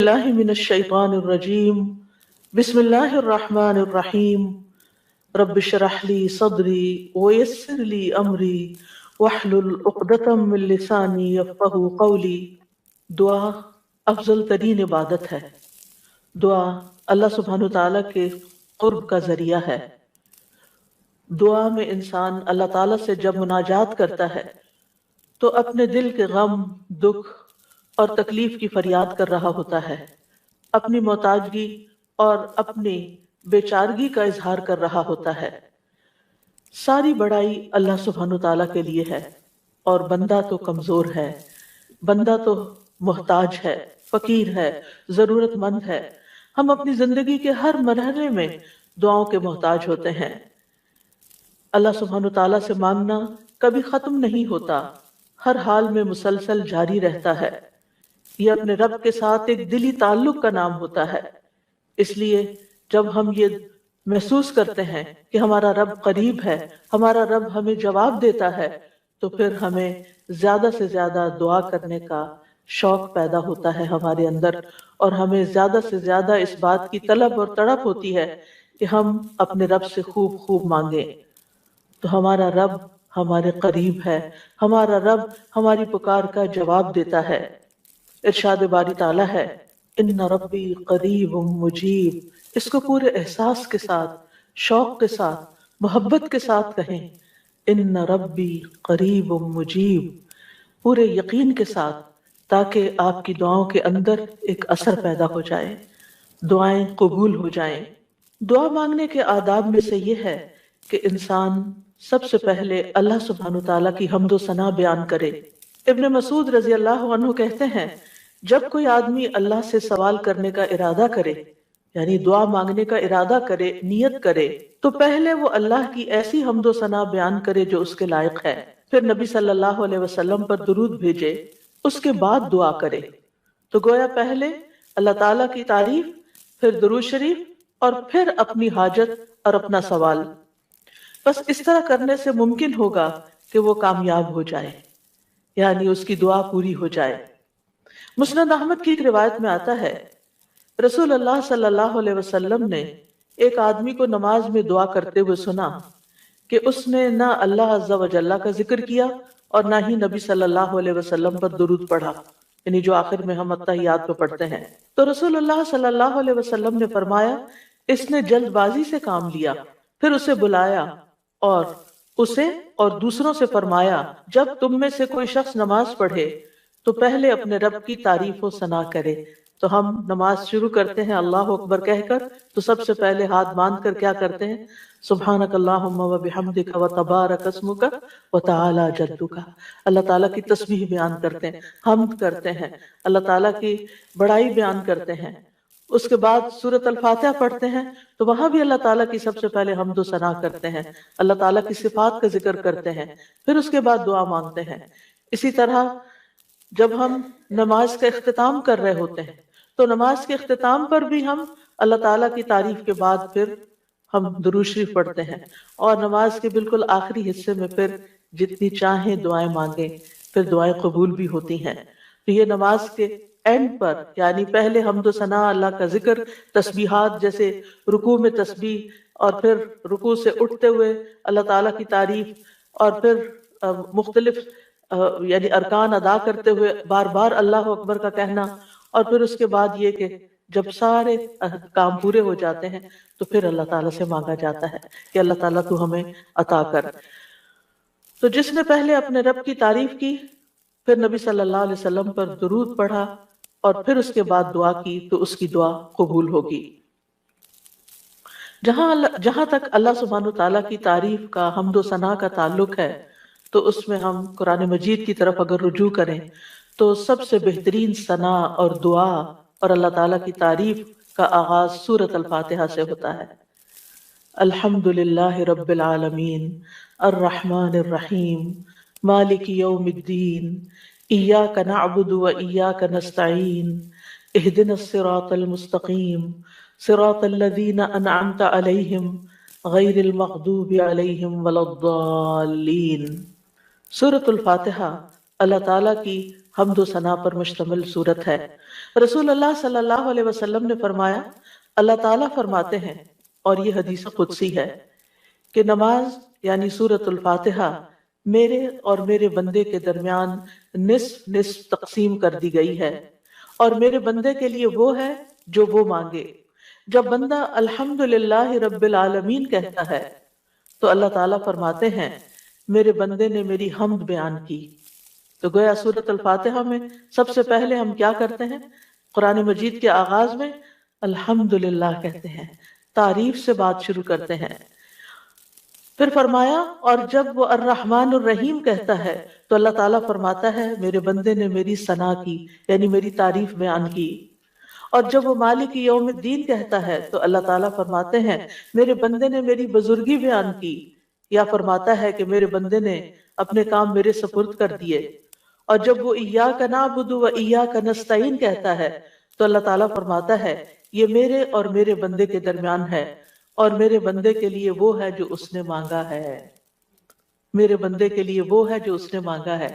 اللہ من الشیطان الرجیم بسم اللہ الرحمن الرحیم رب اشرح لی صدری ویسر لی امری واحلل عقدۃ من لسانی یفقہوا قولی۔ دعا افضل ترین عبادت ہے۔ دعا اللہ سبحانہ تعالیٰ کے قرب کا ذریعہ ہے۔ دعا میں انسان اللہ تعالیٰ سے جب مناجات کرتا ہے تو اپنے دل کے غم، دکھ اور تکلیف کی فریاد کر رہا ہوتا ہے، اپنی محتاجگی اور اپنی بیچارگی کا اظہار کر رہا ہوتا ہے۔ ساری بڑائی اللہ سبحانہ تعالیٰ کے لیے ہے، اور بندہ تو کمزور ہے، بندہ تو محتاج ہے، فقیر ہے، ضرورت مند ہے۔ ہم اپنی زندگی کے ہر مرحلے میں دعاؤں کے محتاج ہوتے ہیں۔ اللہ سبحانہ تعالیٰ سے مانگنا کبھی ختم نہیں ہوتا، ہر حال میں مسلسل جاری رہتا ہے۔ یہ اپنے رب کے ساتھ ایک دلی تعلق کا نام ہوتا ہے۔ اس لیے جب ہم یہ محسوس کرتے ہیں کہ ہمارا رب قریب ہے، ہمارا رب ہمیں جواب دیتا ہے، تو پھر ہمیں زیادہ سے زیادہ دعا کرنے کا شوق پیدا ہوتا ہے ہمارے اندر، اور ہمیں زیادہ سے زیادہ اس بات کی طلب اور تڑپ ہوتی ہے کہ ہم اپنے رب سے خوب خوب مانگیں۔ تو ہمارا رب ہمارے قریب ہے، ہمارا رب ہماری پکار کا جواب دیتا ہے۔ ارشاد باری تعالیٰ ہے، ان ربی قریب مجیب۔ اس کو پورے احساس کے ساتھ، شوق کے ساتھ، محبت کے ساتھ کہیں، ان ربی قریب مجیب، پورے یقین کے ساتھ، تاکہ آپ کی دعاؤں کے اندر ایک اثر پیدا ہو جائے، دعائیں قبول ہو جائیں۔ دعا مانگنے کے آداب میں سے یہ ہے کہ انسان سب سے پہلے اللہ سبحانہ تعالیٰ کی حمد و ثنا بیان کرے۔ ابن مسعود رضی اللہ عنہ کہتے ہیں، جب کوئی آدمی اللہ سے سوال کرنے کا ارادہ کرے، یعنی دعا مانگنے کا ارادہ کرے، نیت کرے، تو پہلے وہ اللہ کی ایسی حمد و ثنا بیان کرے جو اس کے لائق ہے، پھر نبی صلی اللہ علیہ وسلم پر درود بھیجے، اس کے بعد دعا کرے۔ تو گویا پہلے اللہ تعالیٰ کی تعریف، پھر درود شریف، اور پھر اپنی حاجت اور اپنا سوال۔ بس اس طرح کرنے سے ممکن ہوگا کہ وہ کامیاب ہو جائے، یعنی اس کی دعا پوری ہو جائے۔ مسند احمد کی ایک روایت میں آتا ہے، رسول اللہ صلی اللہ علیہ وسلم نے ایک آدمی کو نماز میں دعا کرتے ہوئے سنا کہ اس نے نہ اللہ عز و جل کا ذکر کیا اور نہ ہی نبی صلی اللہ علیہ وسلم پر درود پڑھا، یعنی جو آخر میں ہم اتحیات کو پڑھتے ہیں۔ تو رسول اللہ صلی اللہ علیہ وسلم نے فرمایا، اس نے جلد بازی سے کام لیا۔ پھر اسے بلایا اور اسے اور دوسروں سے فرمایا، جب تم میں سے کوئی شخص نماز پڑھے تو پہلے اپنے رب کی تعریف و ثنا کرے۔ تو ہم نماز شروع کرتے ہیں اللہ اکبر کہہ کر، تو سب سے پہلے ہاتھ باندھ کر کیا کرتے ہیں؟ سبحانک اللہم و بحمدک و تبارک اسمک و تعالی جدک، اللہ تعالیٰ کی تسبیح بیان کرتے ہیں، حمد کرتے ہیں، اللہ تعالیٰ کی بڑائی بیان کرتے ہیں۔ اس کے بعد سورۃ الفاتحہ پڑھتے ہیں تو وہاں بھی اللہ تعالیٰ کی سب سے پہلے حمد و ثنا کرتے ہیں، اللہ تعالیٰ کی صفات کا ذکر کرتے ہیں، پھر اس کے بعد دعا مانگتے ہیں۔ اسی طرح جب ہم نماز کا اختتام کر رہے ہوتے ہیں تو نماز کے اختتام پر بھی ہم اللہ تعالیٰ کی تعریف کے بعد پھر ہم درود شریف پڑھتے ہیں، اور نماز کے بالکل آخری حصے میں پھر جتنی چاہیں دعائیں مانگیں، پھر دعائیں قبول بھی ہوتی ہیں۔ تو یہ نماز کے اینڈ پر، یعنی پہلے حمد و ثنا، اللہ کا ذکر، تسبیحات، جیسے رکوع میں تسبیح، اور پھر رکوع سے اٹھتے ہوئے اللہ تعالیٰ کی تعریف، اور پھر مختلف یعنی ارکان ادا کرتے ہوئے بار بار اللہ اکبر کا کہنا، اور پھر اس کے بعد یہ کہ جب سارے کام پورے ہو جاتے ہیں تو پھر اللہ تعالیٰ سے مانگا جاتا ہے کہ اللہ تعالیٰ تو ہمیں عطا کر۔ تو جس نے پہلے اپنے رب کی تعریف کی، پھر نبی صلی اللہ علیہ وسلم پر درود پڑھا، اور پھر اس کے بعد دعا کی، تو اس کی دعا قبول ہوگی۔ جہاں تک اللہ سبحانہ تعالیٰ کی تعریف کا، حمد و ثنا کا تعلق ہے، تو اس میں ہم قرآن مجید کی طرف اگر رجوع کریں تو سب سے بہترین ثنا اور دعا اور اللہ تعالیٰ کی تعریف کا آغاز سورۃ الفاتحہ سے ہوتا ہے۔ الحمد للہ رب العالمین الرحمن الرحیم مالک یوم الدین ایاک نعبد و ایاک نستعین اہدنا الصراط المستقیم صراط الذین انعمت علیہم غیر المغضوب علیہم ولا الضالین۔ سورۃ الفاتحہ اللہ تعالیٰ کی حمد و ثنا پر مشتمل صورت ہے۔ رسول اللہ صلی اللہ علیہ وسلم نے فرمایا، اللہ تعالیٰ فرماتے ہیں، اور یہ حدیث قدسی ہے، کہ نماز یعنی سورۃ الفاتحہ میرے اور میرے بندے کے درمیان نصف نصف تقسیم کر دی گئی ہے، اور میرے بندے کے لیے وہ ہے جو وہ مانگے۔ جب بندہ الحمدللہ رب العالمین کہتا ہے تو اللہ تعالیٰ فرماتے ہیں میرے بندے نے میری حمد بیان کی۔ تو گویا سورۃ الفاتحہ میں سب سے پہلے ہم کیا کرتے ہیں؟ قرآن مجید کے آغاز میں الحمدللہ کہتے ہیں، تعریف سے بات شروع کرتے ہیں۔ پھر فرمایا، اور جب وہ الرحمن الرحیم کہتا ہے تو اللہ تعالیٰ فرماتا ہے میرے بندے نے میری ثنا کی، یعنی میری تعریف بیان کی۔ اور جب وہ مالک یوم الدین کہتا ہے تو اللہ تعالیٰ فرماتے ہیں میرے بندے نے میری بزرگی بیان کی، یا فرماتا ہے کہ میرے بندے نے اپنے کام میرے سپرد کر دیے۔ اور جب وہ ایاک نعبد و ایاک نستعین کہتا ہے تو اللہ تعالیٰ فرماتا ہے یہ میرے اور میرے بندے کے درمیان ہے، اور میرے بندے کے لیے وہ ہے جو اس نے مانگا ہے، میرے بندے کے لیے وہ ہے جو اس نے مانگا ہے۔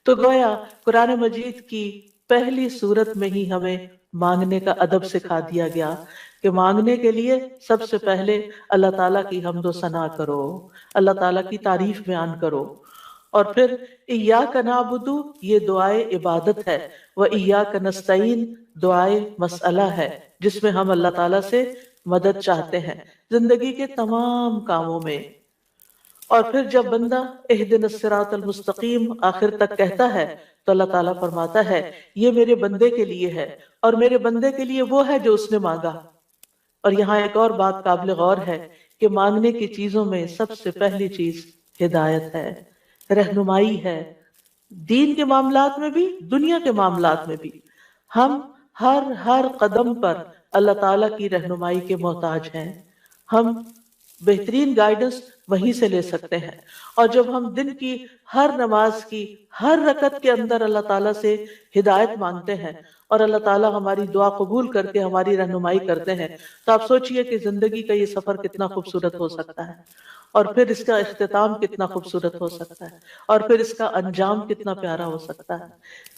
تو گویا قرآن مجید کی پہلی سورت میں ہی ہمیں مانگنے کا ادب سکھا دیا گیا کہ مانگنے کے لیے سب سے پہلے اللہ تعالیٰ کی حمد و ثنا کرو، اللہ تعالیٰ کی تعریف بیان کرو۔ اور پھر ایاک نعبد یہ دعائے عبادت ہے، و ایاک نستعین دعائے مسئلہ ہے، جس میں ہم اللہ تعالیٰ سے مدد چاہتے ہیں زندگی کے تمام کاموں میں۔ اور پھر جب بندہ اہدنا الصراط المستقیم آخر تک کہتا ہے تو اللہ تعالیٰ فرماتا ہے یہ میرے بندے کے لیے ہے، اور میرے بندے کے لیے وہ ہے جو اس نے مانگا۔ اور یہاں ایک اور بات قابل غور ہے کہ مانگنے کی چیزوں میں سب سے پہلی چیز ہدایت ہے، رہنمائی ہے، دین کے معاملات میں بھی، دنیا کے معاملات میں بھی۔ ہم ہر قدم پر اللہ تعالیٰ کی رہنمائی کے محتاج ہیں، ہم بہترین گائیڈنس وہیں سے لے سکتے ہیں۔ اور جب ہم دن کی ہر نماز کی ہر رکعت کے اندر اللہ تعالیٰ سے ہدایت مانگتے ہیں اور اللہ تعالیٰ ہماری دعا قبول کر کے ہماری رہنمائی کرتے ہیں، تو آپ سوچئے کہ زندگی کا یہ سفر کتنا خوبصورت ہو سکتا ہے، اور پھر اس کا اختتام کتنا خوبصورت ہو سکتا ہے، اور پھر اس کا انجام کتنا پیارا ہو سکتا ہے۔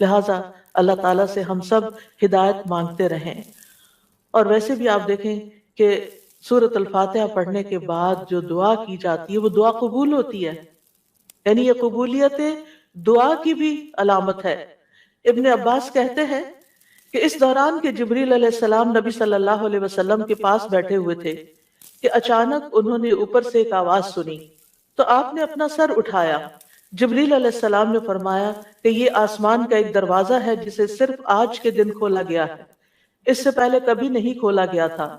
لہٰذا اللہ تعالیٰ سے ہم سب ہدایت مانگتے رہیں۔ اور ویسے بھی آپ دیکھیں کہ سورۃ الفاتحہ پڑھنے کے بعد جو دعا کی جاتی ہے وہ دعا قبول ہوتی ہے، یعنی یہ قبولیت دعا کی بھی علامت ہے۔ ابن عباس کہتے ہیں کہ اس دوران کہ جبریل علیہ السلام نبی صلی اللہ علیہ وسلم کے پاس بیٹھے ہوئے تھے کہ اچانک انہوں نے اوپر سے ایک آواز سنی، تو آپ نے اپنا سر اٹھایا۔ جبریل علیہ السلام نے فرمایا کہ یہ آسمان کا ایک دروازہ ہے جسے صرف آج کے دن کھولا گیا ہے، اس سے پہلے کبھی نہیں کھولا گیا تھا۔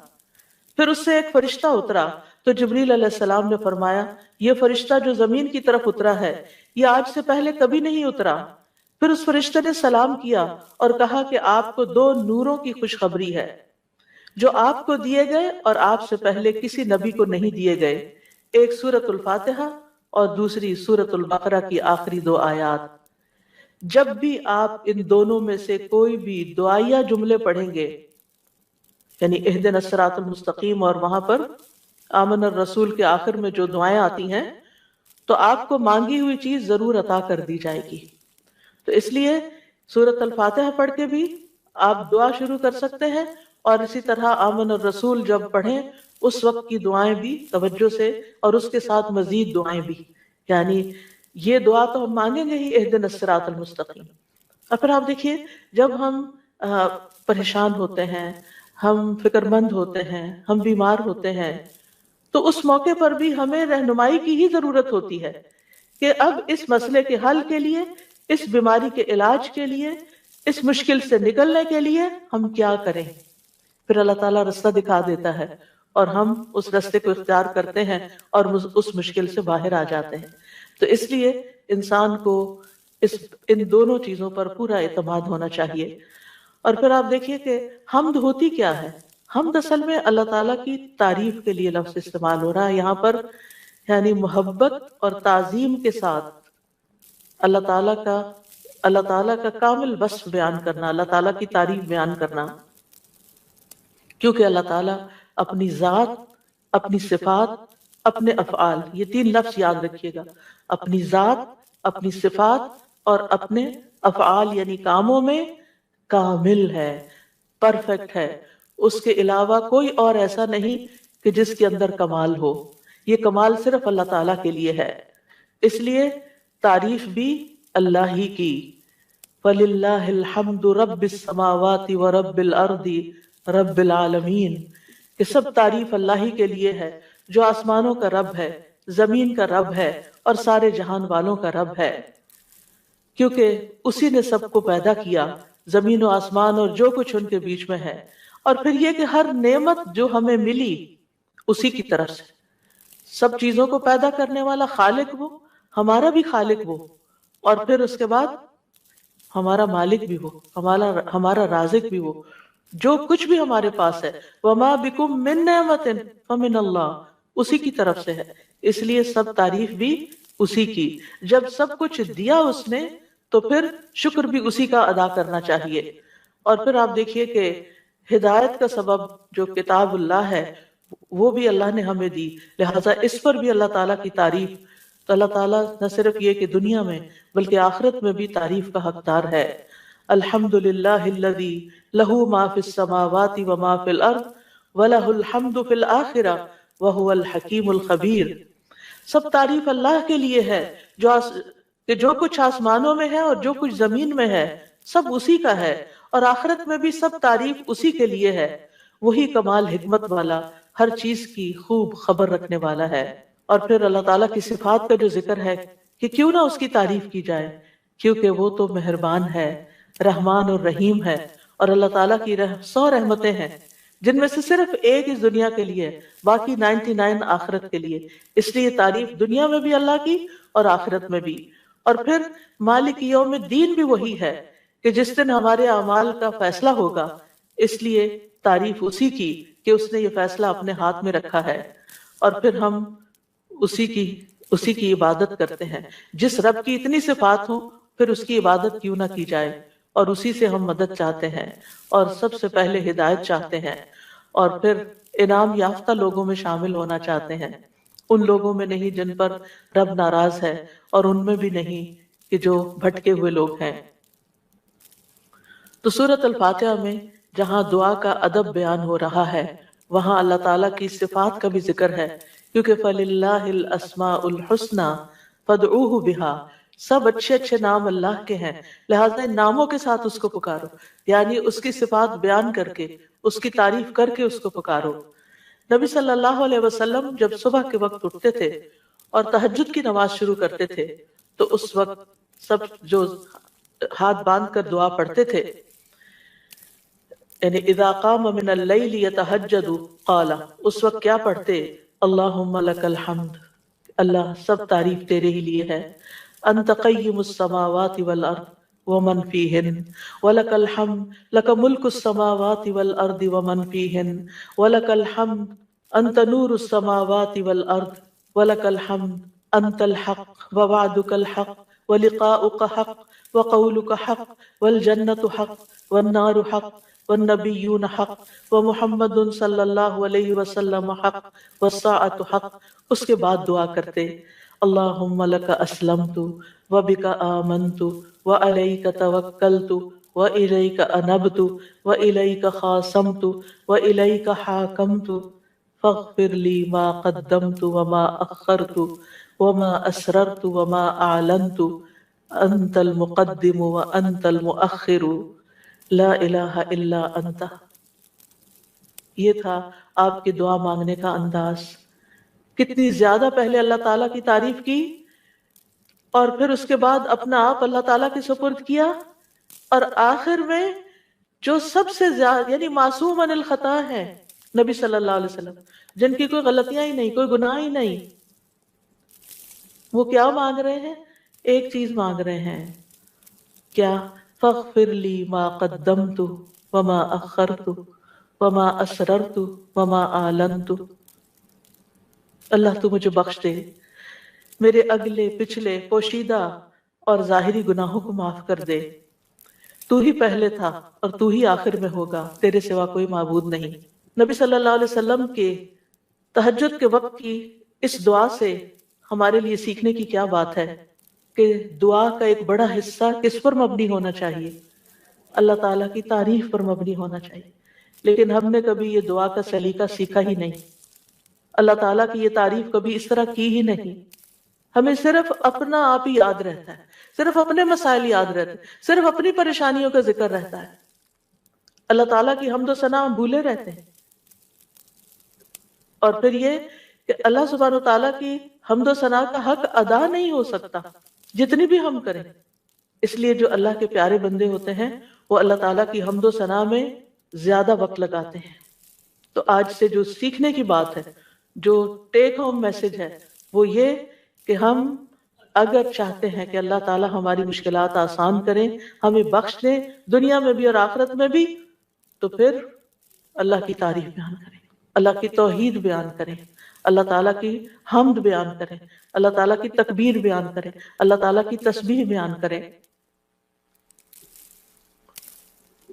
پھر اس سے ایک فرشتہ اترا تو جبریل علیہ السلام نے فرمایا یہ فرشتہ جو زمین کی طرف اترا ہے یہ آج سے پہلے کبھی نہیں اترا۔ پھر اس فرشتے نے سلام کیا اور کہا کہ آپ کو 2 نوروں کی خوشخبری ہے جو آپ کو دیے گئے اور آپ سے پہلے کسی نبی کو نہیں دیے گئے، ایک سورۃ الفاتحہ اور دوسری سورۃ البقرہ کی آخری 2 آیات۔ جب بھی آپ ان دونوں میں سے کوئی بھی دعائیہ جملے پڑھیں گے، یعنی اہدنا الصراط المستقیم اور وہاں پر آمن الرسول کے آخر میں جو دعائیں آتی ہیں، تو آپ کو مانگی ہوئی چیز ضرور عطا کر دی جائے گی۔ تو اس لیے سورۃ الفاتحہ پڑھ کے بھی آپ دعا شروع کر سکتے ہیں، اور اسی طرح آمن الرسول جب پڑھیں اس وقت کی دعائیں بھی توجہ سے، اور اس کے ساتھ مزید دعائیں بھی، یعنی یہ دعا تو ہم مانگیں گے ہی اہدنا الصراط المستقیم۔ اور پھر آپ دیکھیے جب ہم پریشان ہوتے ہیں، ہم فکر مند ہوتے ہیں، ہم بیمار ہوتے ہیں، تو اس موقع پر بھی ہمیں رہنمائی کی ہی ضرورت ہوتی ہے کہ اب اس مسئلے کے حل کے لیے، اس بیماری کے علاج کے لیے، اس مشکل سے نکلنے کے لیے ہم کیا کریں۔ پھر اللہ تعالیٰ رستہ دکھا دیتا ہے اور ہم اس رستے کو اختیار کرتے ہیں اور اس مشکل سے باہر آ جاتے ہیں۔ تو اس لیے انسان کو ان دونوں چیزوں پر پورا اعتماد ہونا چاہیے۔ اور پھر آپ دیکھیے کہ حمد ہوتی کیا ہے؟ حمد اصل میں اللہ تعالیٰ کی تعریف کے لیے لفظ استعمال ہو رہا ہے یہاں پر، یعنی محبت اور تعظیم کے ساتھ اللہ تعالیٰ کا کامل وصف بیان کرنا، اللہ تعالیٰ کی تعریف بیان کرنا، کیونکہ اللہ تعالیٰ اپنی ذات، اپنی صفات، اپنے افعال، یہ 3 لفظ یاد رکھیے گا، اپنی ذات، اپنی صفات اور اپنے افعال یعنی کاموں میں کامل ہے، پرفیکٹ ہے. اس کے علاوہ کوئی اور ایسا نہیں کہ جس کے اندر کمال ہو. یہ کمال صرف اللہ تعالیٰ کے لیے ہے. اس لیے تعریف بھی اللہ ہی کی. فَلِلَّهِ الْحَمْدُ رَبِّ السَّمَاوَاتِ وَرَبِّ الْأَرْضِ رَبِّ الْعَالَمِينَ، کہ سب تعریف اللہ ہی کے لیے ہے جو آسمانوں کا رب ہے، زمین کا رب ہے اور سارے جہان والوں کا رب ہے. کیونکہ اسی نے سب کو پیدا کیا، زمین و آسمان اور جو کچھ ان کے بیچ میں ہے. اور پھر یہ کہ ہر نعمت جو ہمیں ملی اسی کی طرف سے. سب چیزوں کو پیدا کرنے والا خالق وہ، ہمارا بھی خالق وہ، اور پھر اس کے بعد ہمارا مالک بھی وہ، ہمارا رازق بھی وہ. جو کچھ بھی ہمارے پاس ہے، وَمَا بِكُم مِّن نِّعْمَةٍ فَمِنَ اللَّهِ، اسی کی طرف سے ہے. اس لیے سب تعریف بھی اسی کی. جب سب کچھ دیا اس نے تو پھر شکر بھی اسی کا ادا کرنا چاہیے. اور پھر آپ دیکھیے کہ ہدایت کا سبب جو کتاب اللہ ہے وہ بھی اللہ نے ہمیں دی، لہٰذا اس پر بھی اللہ تعالیٰ کی تعریف. تو اللہ تعالیٰ نہ صرف یہ کہ دنیا میں بلکہ آخرت میں بھی تعریف کا حقدار ہے. الحمدللہ الذی لہ ما فی السماوات وما فی الارض ولہ الحمد فی الآخرہ وہو الحکیم الخبیر. سب تعریف اللہ کے لیے ہے جو کچھ آسمانوں میں ہے اور جو کچھ زمین میں ہے سب اسی کا ہے، اور آخرت میں بھی سب تعریف اسی کے لیے ہے. وہی کمال حکمت والا، ہر چیز کی خوب خبر رکھنے والا ہے. اور پھر اللہ تعالیٰ کی صفات کا جو ذکر ہے کہ کیوں نہ اس کی تعریف کی جائے، کیونکہ وہ تو مہربان ہے، رحمان اور رحیم ہے. اور اللہ تعالیٰ کی 100 رحمتیں ہیں جن میں سے صرف ایک اس دنیا کے لیے، باقی 99 آخرت کے لیے. اس لیے تعریف دنیا میں بھی اللہ کی اور آخرت میں بھی. اور پھر مالک یوم الدین بھی وہی ہے کہ جس دن ہمارے اعمال کا فیصلہ ہوگا. اس لیے تعریف اسی کی کہ اس نے یہ فیصلہ اپنے ہاتھ میں رکھا ہے، اور پھر ہم اسی کی عبادت کرتے ہیں. جس رب کی اتنی صفات ہوں پھر اس کی عبادت کیوں نہ کی جائے، اور اسی سے ہم مدد چاہتے ہیں، اور سب سے پہلے ہدایت چاہتے ہیں، اور پھر انعام یافتہ لوگوں میں شامل ہونا چاہتے ہیں. ان لوگوں میں نہیں جن پر رب ناراض ہے، اور ان میں بھی نہیں کہ جو بھٹکے ہوئے لوگ ہیں. تو سورۃ الفاتحہ میں جہاں دعا کا ادب بیان ہو رہا ہے وہاں اللہ تعالیٰ کی صفات کا بھی ذکر ہے، کیونکہ فَلِلَّهِ الْأَسْمَاءُ الْحُسْنَى فَادْعُوهُ بِهَا، سب اچھے اچھے نام اللہ کے ہیں، لہٰذا ان ناموں کے ساتھ اس کو پکارو، یعنی اس کی صفات بیان کر کے، اس کی تعریف کر کے اس کو پکارو. نبی صلی اللہ علیہ وسلم جب صبح کے وقت اٹھتے تھے اور تہجد کی نماز شروع کرتے تھے تو اس وقت سب جو ہاتھ باندھ کر دعا پڑھتے تھے، یعنی اذا قام من اللیل یتہجد قال، اس وقت کیا پڑھتے؟ اللہم لک الحمد، اللہ سب تعریف تیرے ہی لیے ہے. انت قیم السماوات والارض ومن فیہن ولک الحمد لک ملک السماوات والارض ومن فیہن ولک الحمد انت نور السماوات والارض ولک الحمد انت الحق ووعدک الحق ولقاؤک حق وقولک حق والجنة حق والنار حق والنبیون حق ومحمد صلی اللہ علیہ وسلم حق والساعة حق. اس کے بعد دعا کرتے اللہم لک اسلمت وبک آمنت وعلیک توکلت وإلیک انبت وإلیک خاصمت وإلیک حاکمت فاغفر لی ما قدمت وما اخرت وما اسررت وما اعلنت انت المقدم وانت المؤخر لا الہ الا انت. یہ تھا آپ کے دعا مانگنے کا انداز. کتنی زیادہ پہلے اللہ تعالیٰ کی تعریف کی اور پھر اس کے بعد اپنا آپ اللہ تعالیٰ کے سپرد کیا، اور آخر میں جو سب سے زیادہ یعنی معصوم عن الخطا ہے نبی صلی اللہ علیہ وسلم، جن کی کوئی غلطیاں ہی نہیں، کوئی گناہ ہی نہیں، وہ کیا مانگ رہے ہیں؟ ایک چیز مانگ رہے ہیں، کیا؟ فاغفر لی ما قدمت وما اخرت وما اسررت وما اعلنت. اللہ تو مجھے بخش دے، میرے اگلے پچھلے پوشیدہ اور ظاہری گناہوں کو معاف کر دے. تو ہی پہلے تھا اور تو ہی آخر میں ہوگا، تیرے سوا کوئی معبود نہیں. نبی صلی اللہ علیہ وسلم کے تہجد کے وقت کی اس دعا سے ہمارے لیے سیکھنے کی کیا بات ہے کہ دعا کا ایک بڑا حصہ کس پر مبنی ہونا چاہیے؟ اللہ تعالیٰ کی تعریف پر مبنی ہونا چاہیے. لیکن ہم نے کبھی یہ دعا کا سلیقہ سیکھا ہی نہیں. اللہ تعالیٰ کی یہ تعریف کبھی اس طرح کی ہی نہیں. ہمیں صرف اپنا آپ ہی یاد رہتا ہے، صرف اپنے مسائل یاد رہتے ہیں، صرف اپنی پریشانیوں کا ذکر رہتا ہے. اللہ تعالیٰ کی حمد و ثنا ہم بھولے رہتے ہیں. اور پھر یہ کہ اللہ سبحانہ وتعالیٰ کی حمد و ثنا کا حق ادا نہیں ہو سکتا جتنی بھی ہم کریں. اس لیے جو اللہ کے پیارے بندے ہوتے ہیں وہ اللہ تعالیٰ کی حمد و ثنا میں زیادہ وقت لگاتے ہیں. تو آج سے جو سیکھنے کی بات ہے، جو ٹیک ہوم میسج ہے، وہ یہ کہ ہم اگر چاہتے ہیں کہ اللہ تعالیٰ ہماری مشکلات آسان کریں، ہمیں بخش دیں دنیا میں بھی اور آخرت میں بھی، تو پھر اللہ کی تعریف بیان کریں، اللہ کی توحید بیان کریں، اللہ تعالیٰ کی حمد بیان کریں، اللہ تعالیٰ کی تکبیر بیان کریں، اللہ تعالیٰ کی تسبیح بیان کریں.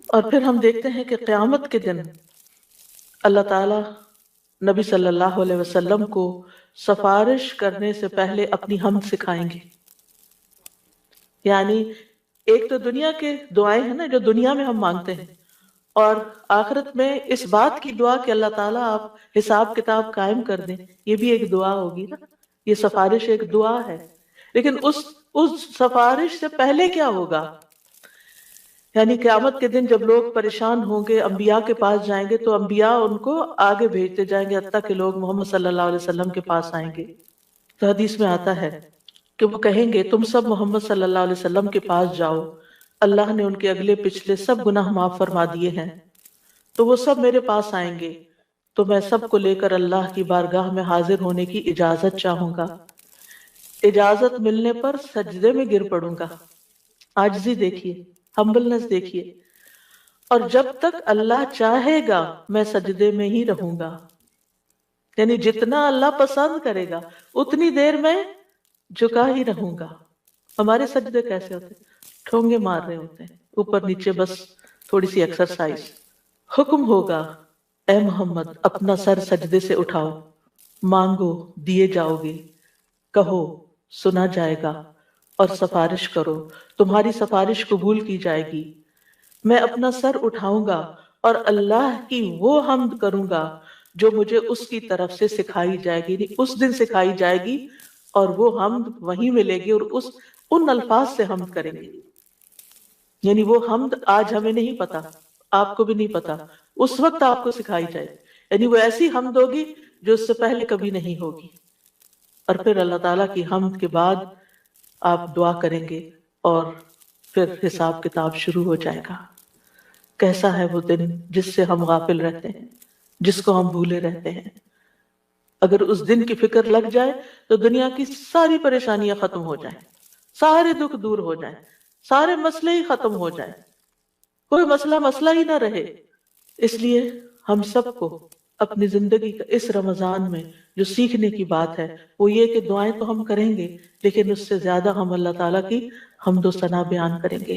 اور پھر ہم دیکھتے ہیں کہ قیامت کے دن اللہ تعالیٰ نبی صلی اللہ علیہ وسلم کو سفارش کرنے سے پہلے اپنی حمد سکھائیں گے. یعنی ایک تو دنیا کے دعائیں ہیں نا جو دنیا میں ہم مانگتے ہیں، اور آخرت میں اس بات کی دعا کہ اللہ تعالیٰ آپ حساب کتاب قائم کر دیں، یہ بھی ایک دعا ہوگی نا. یہ سفارش ایک دعا ہے. لیکن اس سفارش سے پہلے کیا ہوگا؟ یعنی قیامت کے دن جب لوگ پریشان ہوں گے، انبیاء کے پاس جائیں گے تو انبیاء ان کو آگے بھیجتے جائیں گے حتیٰ کہ لوگ محمد صلی اللہ علیہ وسلم کے پاس آئیں گے. تو حدیث میں آتا ہے کہ وہ کہیں گے تم سب محمد صلی اللہ علیہ وسلم کے پاس جاؤ، اللہ نے ان کے اگلے پچھلے سب گناہ معاف فرما دیے ہیں. تو وہ سب میرے پاس آئیں گے تو میں سب کو لے کر اللہ کی بارگاہ میں حاضر ہونے کی اجازت چاہوں گا. اجازت ملنے پر سجدے میں گر پڑوں گا. عاجزی دیکھیے، ہمبلنس دیکھیے. اور جب تک اللہ چاہے گا میں سجدے میں ہی رہوں گا. یعنی جتنا اللہ پسند کرے گا اتنی دیر میں جھکا ہی رہوں گا. ہمارے سجدے کیسے ہوتے ہیں؟ ٹھونگے مار رہے ہوتے ہیں اوپر نیچے، بس تھوڑی سی ایکسرسائز. حکم ہوگا اے محمد اپنا سر سجدے سے اٹھاؤ، مانگو دیے جاؤ گے، کہو سنا جائے گا، اور سفارش کرو تمہاری سفارش قبول کی جائے گی. میں اپنا سر اٹھاؤں گا اور اللہ کی وہ حمد کروں گا جو مجھے اس کی طرف سے سکھائی جائے گی. اس دن سکھائی جائے گی اور وہ حمد وہیں ملے گی، اور ان الفاظ سے حمد کریں گے. یعنی وہ حمد آج ہمیں نہیں پتا، آپ کو بھی نہیں پتا، اس وقت آپ کو سکھائی جائے. یعنی وہ ایسی حمد ہوگی جو اس سے پہلے کبھی نہیں ہوگی. اور پھر اللہ تعالیٰ کی حمد کے بعد آپ دعا کریں گے اور پھر حساب کتاب شروع ہو جائے گا. کیسا ہے وہ دن جس سے ہم غافل رہتے ہیں، جس کو ہم بھولے رہتے ہیں. اگر اس دن کی فکر لگ جائے تو دنیا کی ساری پریشانیاں ختم ہو جائیں، سارے دکھ دور ہو جائیں، سارے مسئلے ہی ختم ہو جائیں، کوئی مسئلہ ہی نہ رہے. اس لیے ہم سب کو اپنی زندگی کا اس رمضان میں جو سیکھنے کی بات ہے وہ یہ کہ دعائیں تو ہم کریں گے، لیکن اس سے زیادہ ہم اللہ تعالیٰ کی حمد و ثنا بیان کریں گے.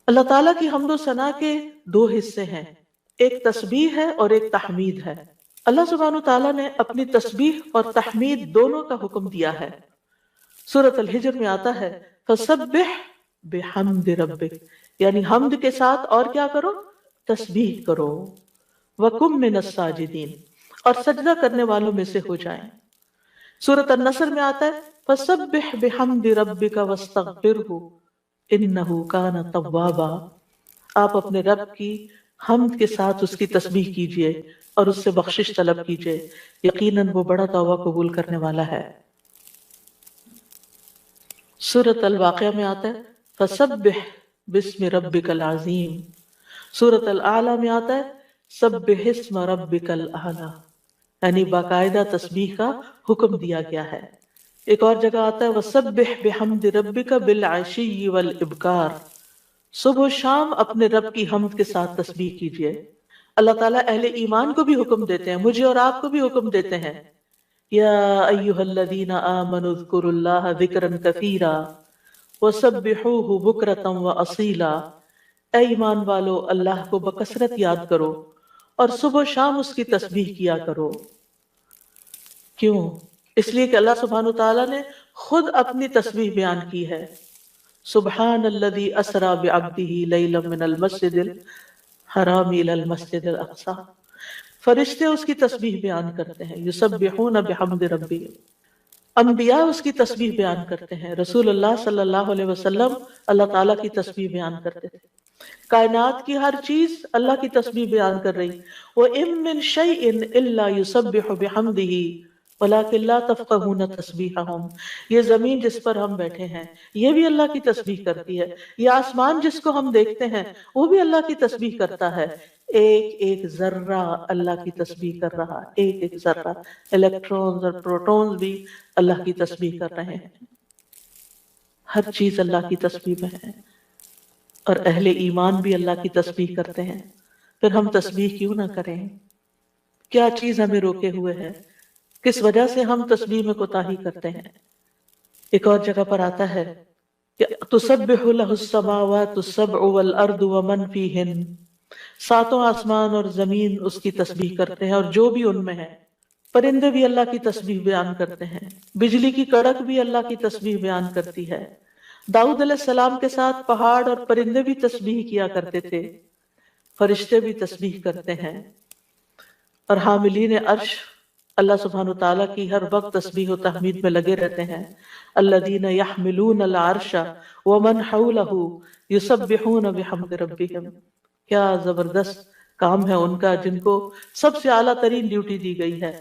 اللہ تعالیٰ کی حمد و ثنا کے دو حصے ہیں، ایک تسبیح ہے اور ایک تحمید ہے. اللہ سبحانہ تعالیٰ نے اپنی تسبیح اور تحمید دونوں کا حکم دیا ہے. سورۃ الحجر میں آتا ہے فسبح بحمد ربک، یعنی حمد کے ساتھ اور کیا کرو؟ تسبیح کرو. وَقُم مِّنَ السَّاجِدِينَ، اور سجدہ کرنے والوں میں سے ہو جائیں. سورۃ النصر میں آتا ہے فَسَبِّحْ بِحَمْدِ رَبِّكَ وَاسْتَغْفِرْهُ إِنَّهُ كَانَ تَوَّابًا. آپ اپنے رب کی حمد کے ساتھ اس کی تسبیح کیجئے اور اس سے بخشش طلب کیجئے، یقیناً وہ بڑا توبہ قبول کرنے والا ہے. سورۃ الواقعہ میں آتا ہے فَسَبِّحْ بِاسْمِ رَبِّكَ الْعَظِيمِ. سورۃ الأعلى میں آتا ہے سبح اسم ربک الاعلی، یعنی باقاعدہ تسبیح کا حکم دیا گیا ہے. ایک اور جگہ آتا ہے وسبح بحمد ربک بالعشی والابکار، صبح و شام اپنے رب کی حمد کے ساتھ تسبیح کیجیے. اللہ تعالیٰ اہل ایمان کو بھی حکم دیتے ہیں، مجھے اور آپ کو بھی حکم دیتے ہیں یا ایھا الذین آمنوا اذکروا اللہ ذکرا کثیرا وسبحوہ بکرۃ واصیلا. اے ایمان والو اللہ کو بکثرت یاد کرو اور صبح و شام اس کی تسبیح کیا کرو. کیوں؟ اس لیے کہ اللہ سبحانہ تعالیٰ نے خود اپنی تسبیح بیان کی ہے، سبحان الذی اسری بعبدہ لیلا من المسجد الحرام الی المسجد الاقصی، فرشتے اس کی تسبیح بیان کرتے ہیں، یسبحون بحمد ربہم، انبیاء اس کی تسبیح بیان کرتے ہیں، رسول اللہ صلی اللہ علیہ وسلم اللہ تعالیٰ کی تسبیح بیان کرتے تھے، کائنات کی ہر چیز اللہ کی تسبیح بیان کر رہی، وَإِن مِّن شَيْءٍ إِلَّا يُسَبِّحُ بِحَمْدِهِ وَلَٰكِن لَّا تَفْقَهُونَ تَسْبِيحَهُم، یہ زمین جس پر ہم بیٹھے ہیں یہ بھی اللہ کی تسبیح کرتی ہے، یہ آسمان جس کو ہم دیکھتے ہیں وہ بھی اللہ کی تسبیح کرتا ہے، ایک ایک ذرہ اللہ کی تسبیح کر رہا، ایک ایک ذرہ، الیکٹرونز اور پروٹونز بھی اللہ کی تسبیح کر رہے ہیں، ہر چیز اللہ کی تسبیح میں ہے، اور اہل ایمان بھی اللہ کی تسبیح کرتے ہیں، پھر ہم تسبیح کیوں نہ کریں؟ کیا چیز ہمیں روکے ہوئے ہے؟ کس وجہ سے ہم تسبیح میں کوتاہی کرتے ہیں؟ ایک اور جگہ پر آتا ہے کہ تسبح لہ السماوات السبع والارض ومن فیہن، ساتوں آسمان اور زمین اس کی تسبیح کرتے ہیں اور جو بھی ان میں ہے، پرندے بھی اللہ کی تسبیح بیان کرتے ہیں، بجلی کی کڑک بھی اللہ کی تسبیح بیان کرتی ہے، داؤد علیہ السلام کے ساتھ پہاڑ اور پرندے بھی تسبیح کیا کرتے تھے، فرشتے بھی تسبیح کرتے ہیں، اور حاملین عرش اللہ سبحانہ تعالیٰ کی ہر وقت تسبیح و تحمید میں لگے رہتے ہیں، الذین یحملون العرش ومن حولہ یسبحون بحمد ربہم، کیا زبردست کام ہے ان کا، جن کو سب سے اعلیٰ ترین ڈیوٹی دی گئی ہے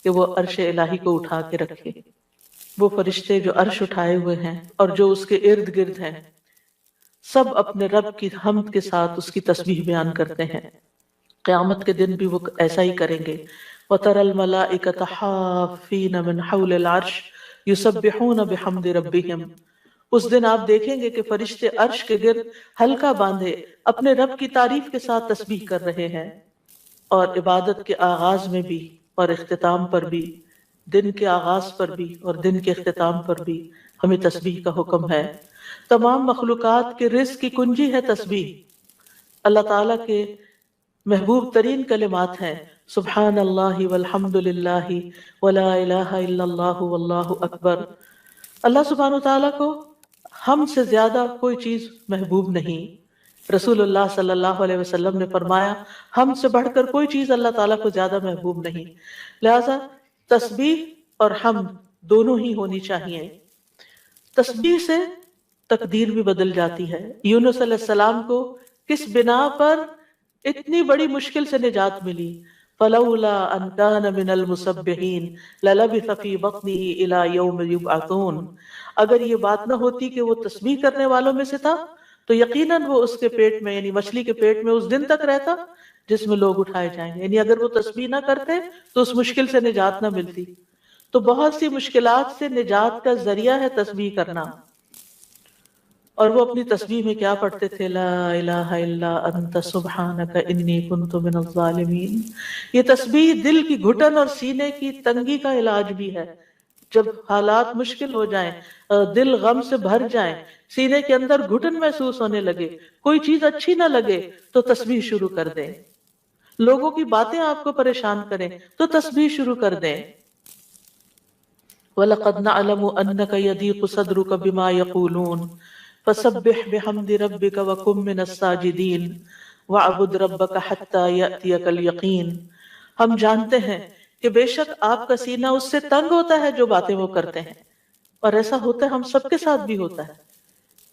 کہ وہ عرش الہی کو اٹھا کے رکھے، وہ فرشتے جو عرش اٹھائے ہوئے ہیں اور جو اس کے ارد گرد ہیں، سب اپنے رب کی حمد کے ساتھ اس کی تسبیح بیان کرتے ہیں، قیامت کے دن بھی وہ ایسا ہی کریں گے، وَتَرَى الْمَلَائِكَةَ حَافِّينَ مِنْ حَوْلِ الْعَرْشِ يُسَبِّحُونَ بِحَمْدِ رَبِّهِمْ، اس دن آپ دیکھیں گے کہ فرشتے عرش کے گرد حلقہ باندھے اپنے رب کی تعریف کے ساتھ تسبیح کر رہے ہیں، اور عبادت کے آغاز میں بھی اور اختتام پر بھی، دن کے آغاز پر بھی اور دن کے اختتام پر بھی ہمیں تسبیح کا حکم ہے، تمام مخلوقات کے رزق کی کنجی ہے تسبیح، اللہ تعالیٰ کے محبوب ترین کلمات ہیں، سبحان اللہ والحمد للہ ولا الہ الا اللہ واللہ اکبر، اللہ سبحانہ تعالیٰ کو ہم سے زیادہ کوئی چیز محبوب نہیں، رسول اللہ صلی اللہ علیہ وسلم نے فرمایا ہم سے بڑھ کر کوئی چیز اللہ تعالیٰ کو زیادہ محبوب نہیں، لہذا تسبیح اور حمد دونوں ہی ہونی چاہیے۔ تسبیح سے تقدیر بھی بدل جاتی ہے، یونس علیہ السلام کو کس بنا پر اتنی بڑی مشکل سے نجات ملی، فلولا ان کان من المسبحین للبث فی بطنہ الی یوم یبعثون، اگر یہ بات نہ ہوتی کہ وہ تسبیح کرنے والوں میں سے تھا تو یقیناً وہ اس کے پیٹ میں یعنی مچھلی کے پیٹ میں اس دن تک رہتا جس میں لوگ اٹھائے جائیں گے، یعنی اگر وہ تسبیح نہ کرتے تو اس مشکل سے نجات نہ ملتی، تو بہت سی مشکلات سے نجات کا ذریعہ ہے تسبیح کرنا، اور وہ اپنی تسبیح میں کیا پڑھتے تھے، لا الہ الا انت سبحانک انی کنت من الظالمین، یہ تسبیح دل کی گھٹن اور سینے کی تنگی کا علاج بھی ہے، جب حالات مشکل ہو جائیں، دل غم سے بھر جائیں، سینے کے اندر گھٹن محسوس ہونے لگے، کوئی چیز اچھی نہ لگے تو تسبیح شروع کر دیں، لوگوں کی باتیں آپ کو پریشان کریں تو تسبیح شروع کر دیں، وَلَقَدْ نَعْلَمُ أَنَّكَ يَضِيقُ صَدْرُكَ بِمَا يَقُولُونَ فَسَبِّحْ بِحَمْدِ رَبِّكَ وَكُن مِّنَ السَّاجِدِينَ وَاعْبُدْ رَبَّكَ حَتَّى يَأْتِيَكَ الْيَقِينُ، ہم جانتے ہیں کہ بے شک آپ کا سینہ اس سے تنگ ہوتا ہے جو باتیں وہ کرتے ہیں، اور ایسا ہوتا ہے ہم سب کے ساتھ بھی ہوتا ہے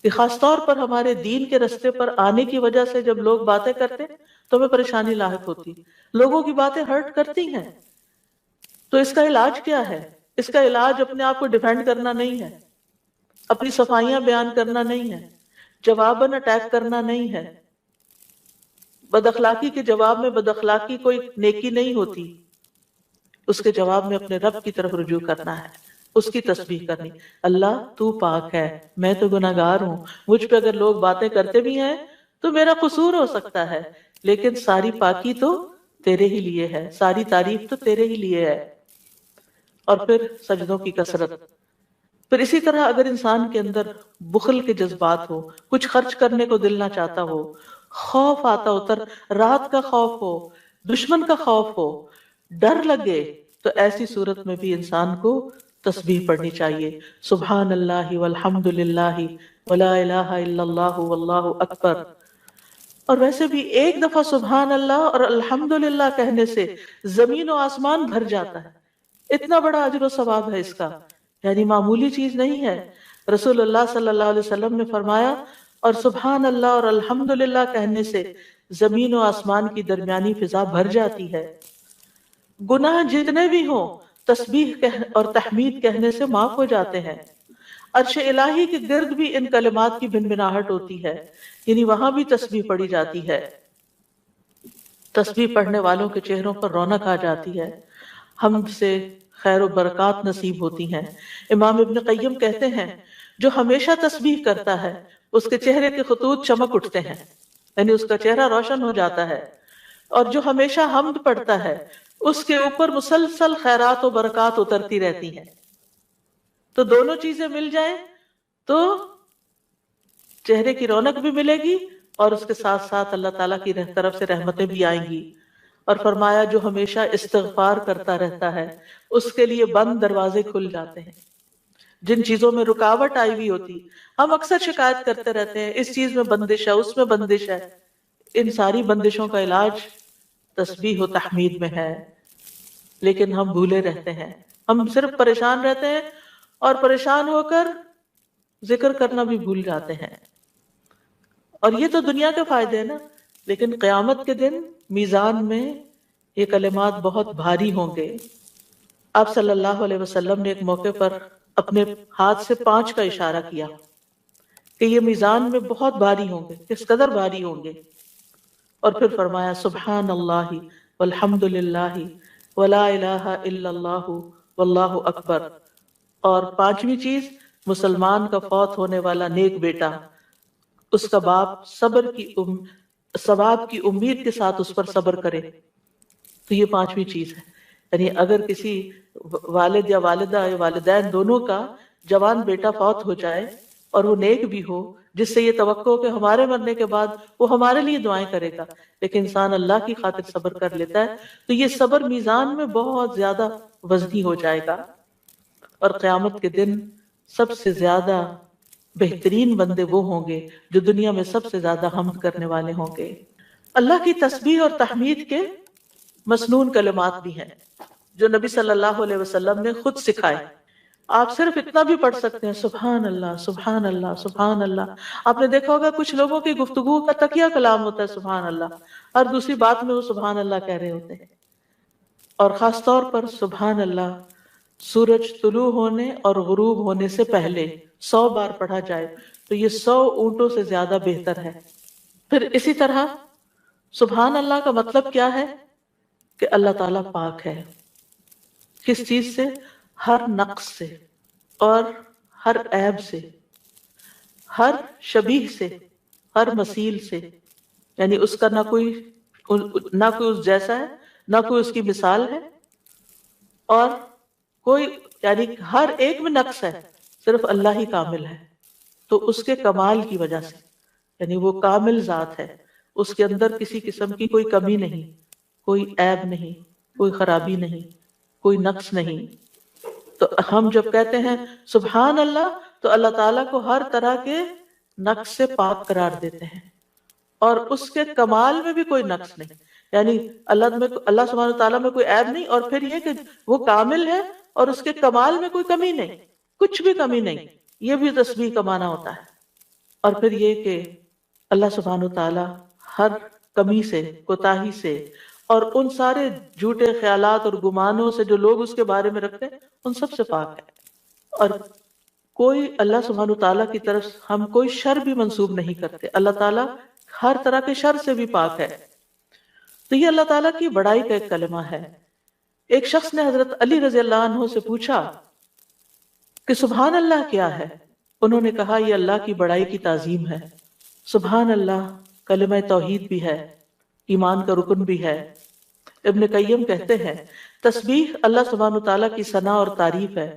کہ خاص طور پر ہمارے دین کے رستے پر آنے کی وجہ سے جب لوگ باتیں کرتے تو ہمیں پریشانی لاحق ہوتی، لوگوں کی باتیں ہرٹ کرتی ہیں، تو اس کا علاج کیا ہے؟ اس کا علاج اپنے آپ کو ڈیفینڈ کرنا نہیں ہے، اپنی صفائیاں بیان کرنا نہیں ہے، جواباً اٹیک کرنا نہیں ہے، بد اخلاقی کے جواب میں بد اخلاقی کوئی نیکی نہیں ہوتی، اس کے جواب میں اپنے رب کی طرف رجوع کرنا ہے، اس کی تسبیح کرنی، اللہ تو پاک ہے، میں تو گناہگار ہوں، مجھ پہ اگر لوگ باتیں کرتے بھی ہیں تو میرا قصور ہو سکتا ہے، لیکن ساری پاکی تو تیرے ہی لیے ہے، ساری تعریف تو تیرے ہی لیے ہے، اور پھر سجدوں کی کثرت، پھر اسی طرح اگر انسان کے اندر بخل کے جذبات ہو، کچھ خرچ کرنے کو دل نہ چاہتا ہو، خوف آتا ہو، رات کا خوف ہو، دشمن کا خوف ہو، ڈر لگے، تو ایسی صورت میں بھی انسان کو تسبیح پڑھنی چاہیے، سبحان اللہ والحمد للہ ولا الہ الا اللہ واللہ اکبر۔ اور ویسے بھی ایک دفعہ سبحان اللہ اور الحمد للہ کہنے سے زمین و آسمان بھر جاتا ہے، اتنا بڑا اجر و ثواب ہے اس کا، یعنی معمولی چیز نہیں ہے۔ رسول اللہ صلی اللہ علیہ وسلم نے فرمایا، اور سبحان اللہ اور الحمد للہ کہنے سے زمین و آسمان کی درمیانی فضا بھر جاتی ہے۔ گناہ جتنے بھی ہوں تسبیح اور تحمید کہنے سے معاف ہو جاتے ہیں۔ عرش الہی کے گرد بھی ان کلمات کی بنبناہٹ ہوتی ہے، یعنی وہاں بھی تسبیح پڑھی جاتی ہے۔ تسبیح پڑھنے والوں کے چہروں پر رونق آ جاتی ہے، حمد سے خیر و برکات نصیب ہوتی ہیں۔ امام ابن قیم کہتے ہیں جو ہمیشہ تسبیح کرتا ہے اس کے چہرے کے خطوط چمک اٹھتے ہیں، یعنی اس کا چہرہ روشن ہو جاتا ہے، اور جو ہمیشہ حمد پڑھتا ہے اس کے اوپر مسلسل خیرات و برکات اترتی رہتی ہیں۔ تو دونوں چیزیں مل جائیں تو چہرے کی رونق بھی ملے گی اور اس کے ساتھ ساتھ اللہ تعالیٰ کی طرف سے رحمتیں بھی آئیں گی۔ اور فرمایا جو ہمیشہ استغفار کرتا رہتا ہے اس کے لیے بند دروازے کھل جاتے ہیں۔ جن چیزوں میں رکاوٹ آئی ہوئی ہوتی، ہم اکثر شکایت کرتے رہتے ہیں اس چیز میں بندش ہے، اس میں بندش ہے، ان ساری بندشوں کا علاج تسبیح و تحمید میں ہے، لیکن ہم بھولے رہتے ہیں، ہم صرف پریشان رہتے ہیں اور پریشان ہو کر ذکر کرنا بھی بھول جاتے ہیں۔ اور یہ تو دنیا کے فائدے ہیں نا، لیکن قیامت کے دن میزان میں یہ کلمات بہت بھاری ہوں گے۔ آپ صلی اللہ علیہ وسلم نے ایک موقع پر اپنے ہاتھ سے 5 کا اشارہ کیا کہ یہ میزان میں بہت بھاری ہوں گے، کس قدر بھاری ہوں گے، اور پھر فرمایا سبحان اللہ والحمد للہ ولا الہ الا اللہ واللہ اکبر۔ اور 5ویں چیز، مسلمان کا فوت ہونے والا نیک بیٹا، اس کا باپ ثواب کی امید کے ساتھ اس پر صبر کرے، تو یہ 5ویں چیز ہے۔ یعنی اگر کسی والد یا والدہ یا والدین دونوں کا جوان بیٹا فوت ہو جائے اور وہ نیک بھی ہو، جس سے یہ توقع ہو کہ ہمارے مرنے کے بعد وہ ہمارے لیے دعائیں کرے گا، لیکن انسان اللہ کی خاطر صبر کر لیتا ہے، تو یہ صبر میزان میں بہت زیادہ وزنی ہو جائے گا۔ اور قیامت کے دن سب سے زیادہ بہترین بندے وہ ہوں گے جو دنیا میں سب سے زیادہ حمد کرنے والے ہوں گے۔ اللہ کی تسبیح اور تحمید کے مسنون کلمات بھی ہیں جو نبی صلی اللہ علیہ وسلم نے خود سکھائے۔ آپ صرف اتنا بھی پڑھ سکتے ہیں، سبحان اللہ سبحان اللہ سبحان اللہ۔ آپ نے دیکھا ہوگا کچھ لوگوں کی گفتگو کا تکیہ کلام ہوتا ہے سبحان اللہ، ہر دوسری بات میں وہ سبحان اللہ کہہ رہے ہوتے ہیں۔ اور خاص طور پر سبحان اللہ سورج طلوع ہونے اور غروب ہونے سے پہلے 100 بار پڑھا جائے تو یہ 100 اونٹوں سے زیادہ بہتر ہے۔ پھر اسی طرح سبحان اللہ کا مطلب کیا ہے کہ اللہ تعالیٰ پاک ہے، کس چیز سے؟ ہر نقص سے اور ہر عیب سے، ہر شبیہ سے، ہر مثیل سے، یعنی اس کا نہ کوئی اس جیسا ہے، نہ کوئی اس کی مثال ہے، اور کوئی یعنی ہر ایک میں نقص ہے، صرف اللہ ہی کامل ہے۔ تو اس کے کمال کی وجہ سے، یعنی وہ کامل ذات ہے، اس کے اندر کسی قسم کی کوئی کمی نہیں، کوئی عیب نہیں، کوئی خرابی نہیں، کوئی نقص نہیں۔ تو ہم جب کہتے ہیں سبحان اللہ تو اللہ تعالیٰ کو ہر طرح کے نقص سے پاک قرار دیتے ہیں، اور اس کے کمال میں بھی کوئی نقص نہیں، یعنی اللہ سبحانہ تعالیٰ میں کوئی عیب نہیں، اور پھر یہ کہ وہ کامل ہے اور اس کے کمال میں کوئی کمی نہیں، کچھ بھی کمی نہیں، یہ بھی تسبیح کا معنی ہوتا ہے۔ اور پھر یہ کہ اللہ سبحانہ تعالیٰ ہر کمی سے، کوتاہی سے، اور ان سارے جھوٹے خیالات اور گمانوں سے جو لوگ اس کے بارے میں رکھتے ہیں ان سب سے پاک ہے، اور کوئی اللہ سبحانہ تعالیٰ کی طرف ہم کوئی شر بھی منسوب نہیں کرتے، اللہ تعالیٰ ہر طرح کے شر سے بھی پاک ہے۔ تو یہ اللہ تعالیٰ کی بڑائی کا ایک کلمہ ہے۔ ایک شخص نے حضرت علی رضی اللہ عنہ سے پوچھا کہ سبحان اللہ کیا ہے؟ انہوں نے کہا یہ اللہ کی بڑائی کی تعظیم ہے۔ سبحان اللہ کلمہ توحید بھی ہے، ایمان کا رکن بھی ہے۔ ابن قیم کہتے ہیں تسبیح اللہ سبحانہ تعالیٰ کی ثنا اور تعریف ہے،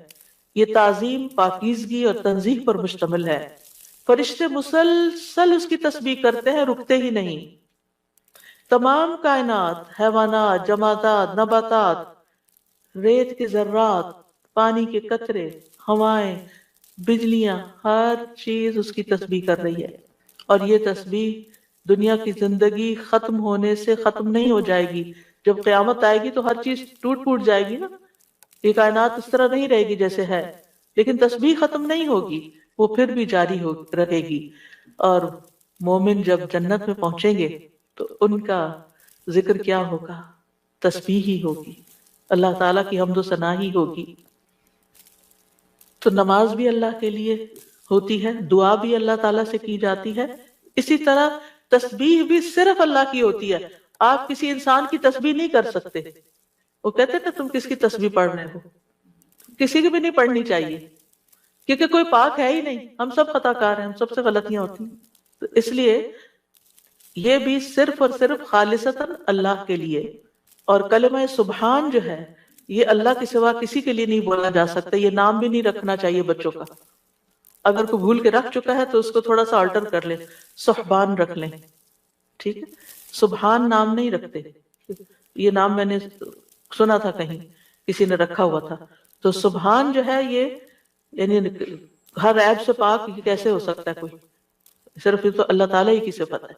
یہ تعظیم پاکیزگی اور تنزیہ پر مشتمل ہے۔ فرشتے مسلسل اس کی تسبیح کرتے ہیں، رکتے ہی نہیں۔ تمام کائنات، حیوانات، جمادات، نباتات، ریت کے ذرات، پانی کے قطرے، ہوائیں، بجلیاں، ہر چیز اس کی تسبیح کر رہی ہے. اور یہ تسبیح دنیا کی زندگی ختم ہونے سے ختم نہیں ہو جائے گی. جب قیامت آئے گی تو ہر چیز ٹوٹ پھوٹ جائے گی نا، یہ کائنات اس طرح نہیں رہے گی جیسے ہے، لیکن تسبیح ختم نہیں ہوگی، وہ پھر بھی جاری رہے گی. اور مومن جب جنت میں پہنچیں گے تو ان کا ذکر کیا ہوگا؟ تسبیح ہی ہوگی، اللہ تعالیٰ کی حمد و ثنا ہی ہوگی. تو نماز بھی اللہ کے لیے ہوتی ہے، دعا بھی اللہ تعالیٰ سے کی جاتی ہے، اسی طرح تسبیح بھی صرف اللہ کی ہوتی ہے. آپ کسی انسان کی تسبیح نہیں کر سکتے. وہ کہتے ہیں کہ تم کس کی تسبیح پڑھ رہے ہو، کسی کی بھی نہیں پڑھنی چاہیے، کیونکہ کوئی پاک ہے ہی نہیں، ہم سب خطا کار ہیں، ہم سب سے غلطیاں ہوتی ہیں. تو اس لیے یہ بھی صرف اور صرف خالصتاً اللہ کے لیے. اور کلمہ سبحان جو ہے یہ اللہ کے سوا کسی کے لیے نہیں بولا جا سکتا. یہ نام بھی نہیں رکھنا چاہیے بچوں کا. اگر کوئی بھول کے رکھ چکا ہے تو اس کو تھوڑا سا آلٹر کر لیں، سبحان رکھ لیں، ٹھیک ہے. سبحان نام نہیں رکھتے، یہ نام میں نے سنا تھا کہیں کسی نے رکھا ہوا تھا. تو سبحان جو ہے یہ یعنی ہر عیب سے پاک کیسے ہو سکتا ہے کوئی، صرف یہ تو اللہ تعالیٰ ہی کی صفت ہے.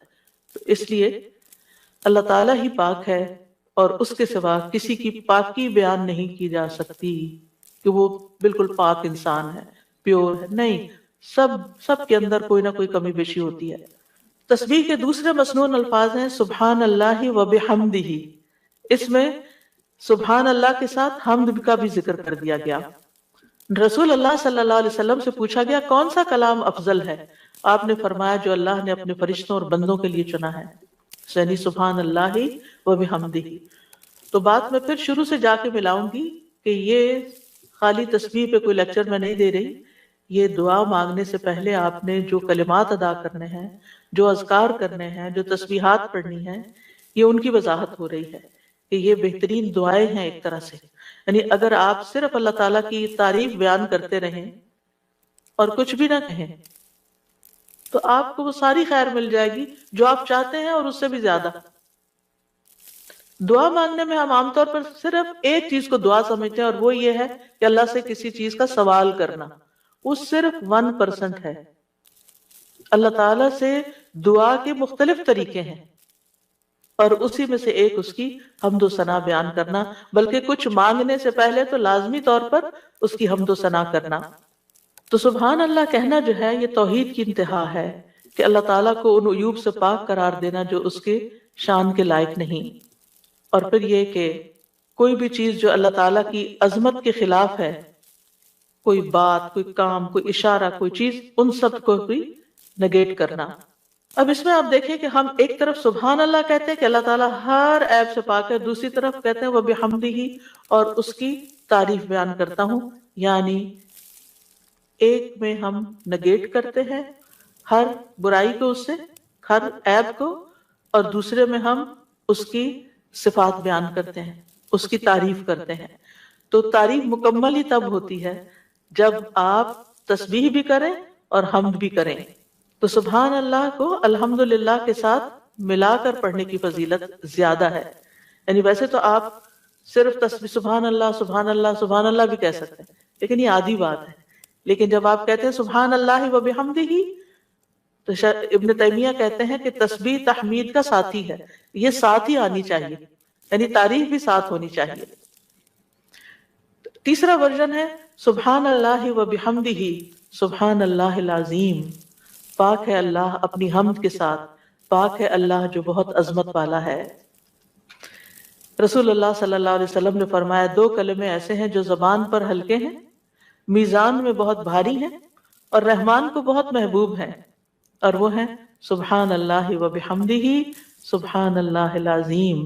تو اس لیے اللہ تعالیٰ ہی پاک ہے اور اس کے سوا کسی کی پاکی بیان نہیں کی جا سکتی کہ وہ بالکل پاک انسان ہے، پیور ہے. نہیں، سب کے اندر کوئی نہ کوئی کمی بیشی ہوتی ہے. تسبیح کے دوسرے مسنون الفاظ ہیں سبحان اللہ و بحمدہ. اس میں سبحان اللہ کے ساتھ حمد کا بھی ذکر کر دیا گیا. رسول اللہ صلی اللہ علیہ وسلم سے پوچھا گیا کون سا کلام افضل ہے؟ آپ نے فرمایا جو اللہ نے اپنے فرشتوں اور بندوں کے لیے چنا ہے، یعنی سبحان اللہ و بحمدہ. تو بات میں پھر شروع سے جا کے ملاؤں گی کہ یہ خالی تسبیح پہ کوئی لیکچر میں نہیں دے رہی. یہ دعا مانگنے سے پہلے آپ نے جو کلمات ادا کرنے ہیں، جو اذکار کرنے ہیں، جو تسبیحات پڑھنی ہیں، یہ ان کی وضاحت ہو رہی ہے کہ یہ بہترین دعائیں ہیں ایک طرح سے. یعنی اگر آپ صرف اللہ تعالیٰ کی تعریف بیان کرتے رہیں اور کچھ بھی نہ کہیں تو آپ کو وہ ساری خیر مل جائے گی جو آپ چاہتے ہیں اور اس سے بھی زیادہ. دعا مانگنے میں ہم عام طور پر صرف ایک چیز کو دعا سمجھتے ہیں اور وہ یہ ہے کہ اللہ سے کسی چیز کا سوال کرنا. وہ صرف 1% ہے. اللہ تعالیٰ سے دعا کے مختلف طریقے ہیں اور اسی میں سے ایک اس کی حمد و ثنا بیان کرنا، بلکہ کچھ مانگنے سے پہلے تو لازمی طور پر اس کی حمد و ثنا کرنا. تو سبحان اللہ کہنا جو ہے یہ توحید کی انتہا ہے کہ اللہ تعالیٰ کو ان عیوب سے پاک قرار دینا جو اس کے شان کے لائق نہیں. اور پھر یہ کہ کوئی بھی چیز جو اللہ تعالیٰ کی عظمت کے خلاف ہے، کوئی بات، کوئی کام، کوئی اشارہ، کوئی چیز، ان سب کو بھی نگیٹ کرنا. اب اس میں آپ دیکھیں کہ ہم ایک طرف سبحان اللہ کہتے ہیں کہ اللہ تعالیٰ ہر عیب سے پاک ہے، دوسری طرف کہتے ہیں وہ بحمدہ اور اس کی تعریف بیان کرتا ہوں. یعنی ایک میں ہم نگیٹ کرتے ہیں ہر برائی کو، اس سے ہر عیب کو، اور دوسرے میں ہم اس کی صفات بیان کرتے ہیں، اس کی تعریف کرتے ہیں. تو تعریف مکمل ہی تب ہوتی ہے جب آپ تسبیح بھی کریں اور حمد بھی کریں. تو سبحان اللہ کو الحمدللہ کے ساتھ ملا کر پڑھنے کی فضیلت زیادہ ہے. یعنی ویسے تو آپ صرف تسبیح سبحان اللہ سبحان اللہ سبحان اللہ بھی کہہ سکتے ہیں، لیکن یہ عادی بات ہے. لیکن جب آپ کہتے ہیں سبحان اللہ و بحمدہ تو ابن تیمیہ کہتے ہیں کہ تسبیح تحمید کا ساتھی ہے، یہ ساتھ ہی آنی چاہیے، یعنی تعریف بھی ساتھ ہونی چاہیے. تیسرا ورژن ہے سبحان اللہ و بحمدہ سبحان اللہ العظیم. پاک ہے اللہ اپنی حمد کے ساتھ، پاک ہے اللہ جو بہت عظمت والا ہے. رسول اللہ صلی اللہ علیہ وسلم نے فرمایا 2 کلمے ایسے ہیں جو زبان پر ہلکے ہیں، میزان میں بہت بھاری ہیں اور رحمان کو بہت محبوب ہیں، اور وہ ہیں سبحان اللہ و بحمدہ سبحان اللہ العظیم.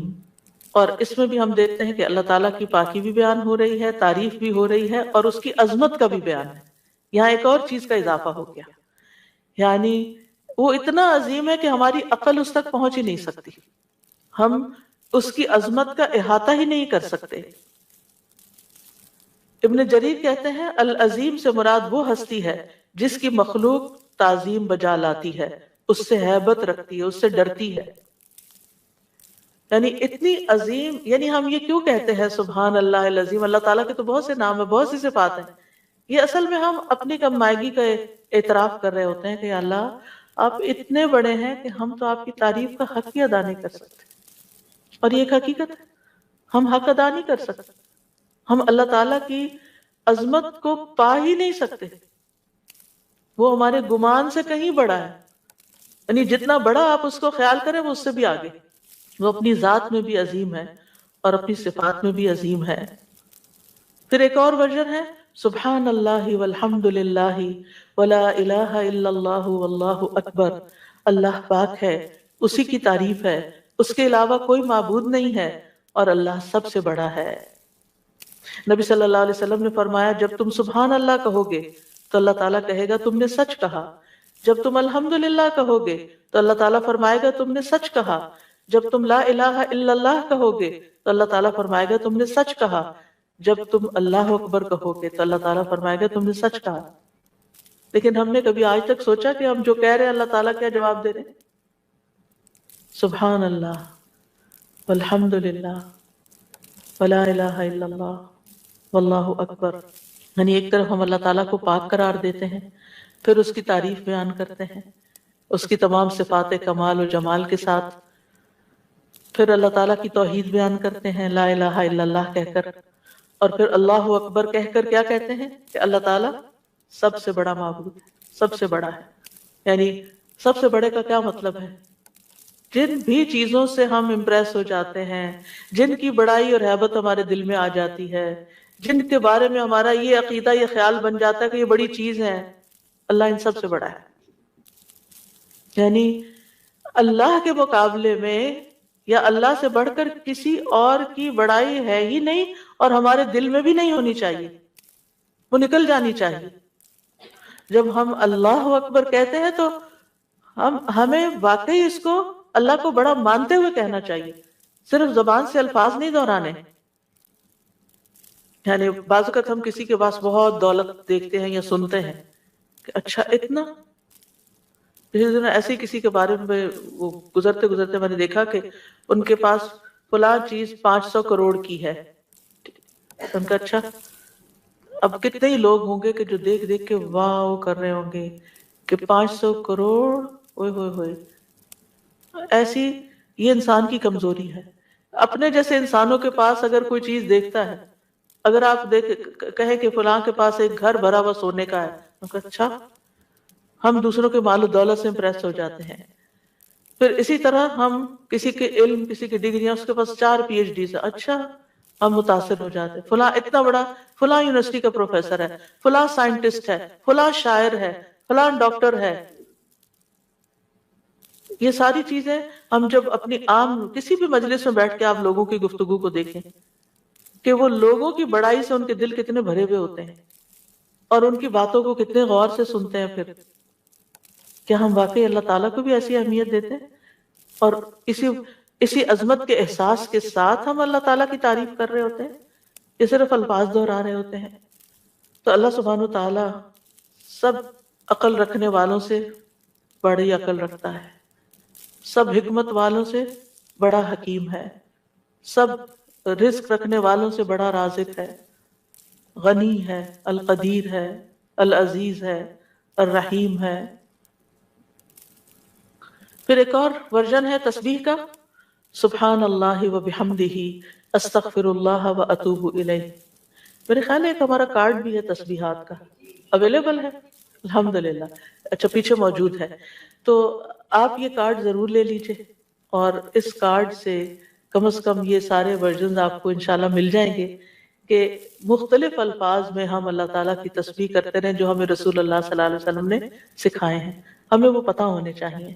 اور اس میں بھی ہم دیکھتے ہیں کہ اللہ تعالیٰ کی پاکی بھی بیان ہو رہی ہے، تعریف بھی ہو رہی ہے، اور اس کی عظمت کا بھی بیان ہے. یہاں ایک اور چیز کا اضافہ ہو گیا، یعنی وہ اتنا عظیم ہے کہ ہماری عقل اس تک پہنچ ہی نہیں سکتی، ہم اس کی عظمت کا احاطہ ہی نہیں کر سکتے. ابن جریر کہتے ہیں العظیم سے مراد وہ ہستی ہے جس کی مخلوق تعظیم بجا لاتی ہے، اس سے ہیبت رکھتی ہے، اس سے ڈرتی ہے. یعنی اتنی عظیم، یعنی ہم یہ کیوں کہتے ہیں سبحان اللہ العظیم؟ اللہ تعالیٰ کے تو بہت سے نام ہیں، بہت سی صفات ہیں. یہ اصل میں ہم اپنی کم مائگی کا اعتراف کر رہے ہوتے ہیں کہ اللہ آپ اتنے بڑے ہیں کہ ہم تو آپ کی تعریف کا حق ہی ادا نہیں کر سکتے. اور یہ ایک حقیقت ہے، ہم حق ادا نہیں کر سکتے. ہم اللہ تعالیٰ کی عظمت کو پا ہی نہیں سکتے. وہ ہمارے گمان سے کہیں بڑا ہے. یعنی جتنا بڑا آپ اس کو خیال کریں وہ اس سے بھی آگے. وہ اپنی ذات میں بھی عظیم ہے اور اپنی صفات میں بھی عظیم ہے. پھر ایک اور ورژن ہے سبحان اللہ والحمد للہ ولا الہ الا اللہ واللہ اکبر. اللہ پاک ہے، اسی کی تعریف ہے، اس کے علاوہ کوئی معبود نہیں ہے اور اللہ سب سے بڑا ہے. نبی صلی اللہ علیہ وسلم نے فرمایا جب تم سبحان اللہ کہو گے تو اللہ تعالیٰ کہے گا تم نے سچ کہا. جب تم الحمدللہ کہو گے تو اللہ تعالیٰ فرمائے گا تم نے سچ کہا. جب تم لا الہ الا اللہ کہو گے تو اللہ تعالیٰ فرمائے گا تم نے سچ کہا. جب تم اللہ اکبر کہو گے تو اللہ تعالیٰ فرمائے گا تم نے سچ کہا. لیکن ہم نے کبھی آج تک سوچا کہ ہم جو کہہ رہے ہیں اللہ تعالیٰ کیا جواب دے رہے ہیں؟ سبحان اللہ والحمد للہ ولا الہ الا اللہ واللہ اکبر. یعنی ایک طرف ہم اللہ تعالیٰ کو پاک قرار دیتے ہیں، پھر اس کی تعریف بیان کرتے ہیں اس کی تمام صفات کمال و جمال کے ساتھ. پھر اللہ تعالیٰ کی توحید بیان کرتے ہیں لا الہ الا اللہ کہہ کر، اور پھر اللہ اکبر کہہ کر کیا کہتے ہیں کہ اللہ تعالیٰ سب سے بڑا معبود ہے، سب سے بڑا ہے. یعنی سب سے بڑے کا کیا مطلب ہے؟ جن بھی چیزوں سے ہم امپریس ہو جاتے ہیں، جن کی بڑائی اور ہیبت ہمارے دل میں آ جاتی ہے، جن کے بارے میں ہمارا یہ عقیدہ، یہ خیال بن جاتا ہے کہ یہ بڑی چیز ہے، اللہ ان سب سے بڑا ہے. یعنی اللہ کے مقابلے میں یا اللہ سے بڑھ کر کسی اور کی بڑائی ہے ہی نہیں، اور ہمارے دل میں بھی نہیں ہونی چاہیے، وہ نکل جانی چاہیے. جب ہم اللہ اکبر کہتے ہیں تو ہمیں واقعی اس کو اللہ کو بڑا مانتے ہوئے کہنا چاہیے، صرف زبان سے الفاظ نہیں دہرانے. یعنی بعض اوقات ہم کسی کے پاس بہت دولت دیکھتے ہیں یا سنتے ہیں کہ اچھا اتنا. پچھلے دن ایسے ہی کسی کے بارے میں وہ گزرتے گزرتے میں نے دیکھا کہ ان کے پاس فلاں چیز 500 کروڑ کی ہے. ان کا اچھا، اب کتنے ہی لوگ ہوں گے کہ جو دیکھ دیکھ کے واو کر رہے ہوں گے کہ 500 کروڑ، اوئے ہوئے ہوئے. ایسی یہ انسان کی کمزوری ہے. اپنے جیسے انسانوں کے پاس اگر کوئی چیز دیکھتا ہے، اگر آپ کہیں کہ فلاں کے پاس ایک گھر بھرا ہوا سونے کا ہے، ان کا اچھا، ہم دوسروں کے مال و دولت سے امپریس ہو جاتے ہیں. پھر اسی طرح ہم کسی کے علم، کسی کی ڈگریاں، اس کے پاس 4 PhD ہے، اچھا، ہم متاثر ہو جاتے ہیں. فلاں اتنا بڑا، فلاں یونیورسٹی کا پروفیسر ہے، فلاں سائنٹسٹ ہے، فلاں شاعر ہے، فلاں ڈاکٹر ہے. یہ ساری چیزیں ہم جب اپنی عام کسی بھی مجلس میں بیٹھ کے آپ لوگوں کی گفتگو کو دیکھیں کہ وہ لوگوں کی بڑائی سے ان کے دل کتنے بھرے ہوئے ہوتے ہیں اور ان کی باتوں کو کتنے غور سے سنتے ہیں. پھر کیا ہم واقعی اللہ تعالیٰ کو بھی ایسی اہمیت دیتے ہیں؟ اور اسی عظمت کے احساس کے ساتھ ہم اللہ تعالیٰ کی تعریف کر رہے ہوتے ہیں، یہ صرف الفاظ دہرا رہے ہوتے ہیں. تو اللہ سبحانہ وتعالیٰ سب عقل رکھنے والوں سے بڑی عقل رکھتا ہے، سب حکمت والوں سے بڑا حکیم ہے، سب رزق رکھنے والوں سے بڑا رازق ہے، غنی ہے، القدیر ہے، العزیز ہے، الرحیم ہے. پھر ایک اور ورژن ہے تسبیح کا سبحان اللہ و بحمدہ استغفر اللہ و اتوب الیہ. میرے خیال ہے ایک ہمارا کارڈ بھی ہے تسبیحات کا، اویلیبل ہے الحمدللہ. اچھا پیچھے موجود ہے، تو آپ یہ کارڈ ضرور لے لیجئے، اور اس کارڈ سے کم از کم یہ سارے ورژنز آپ کو انشاءاللہ مل جائیں گے کہ مختلف الفاظ میں ہم اللہ تعالیٰ کی تسبیح کرتے رہیں جو ہمیں رسول اللہ صلی اللہ علیہ وسلم نے سکھائے ہیں. ہمیں وہ پتہ ہونے چاہیے.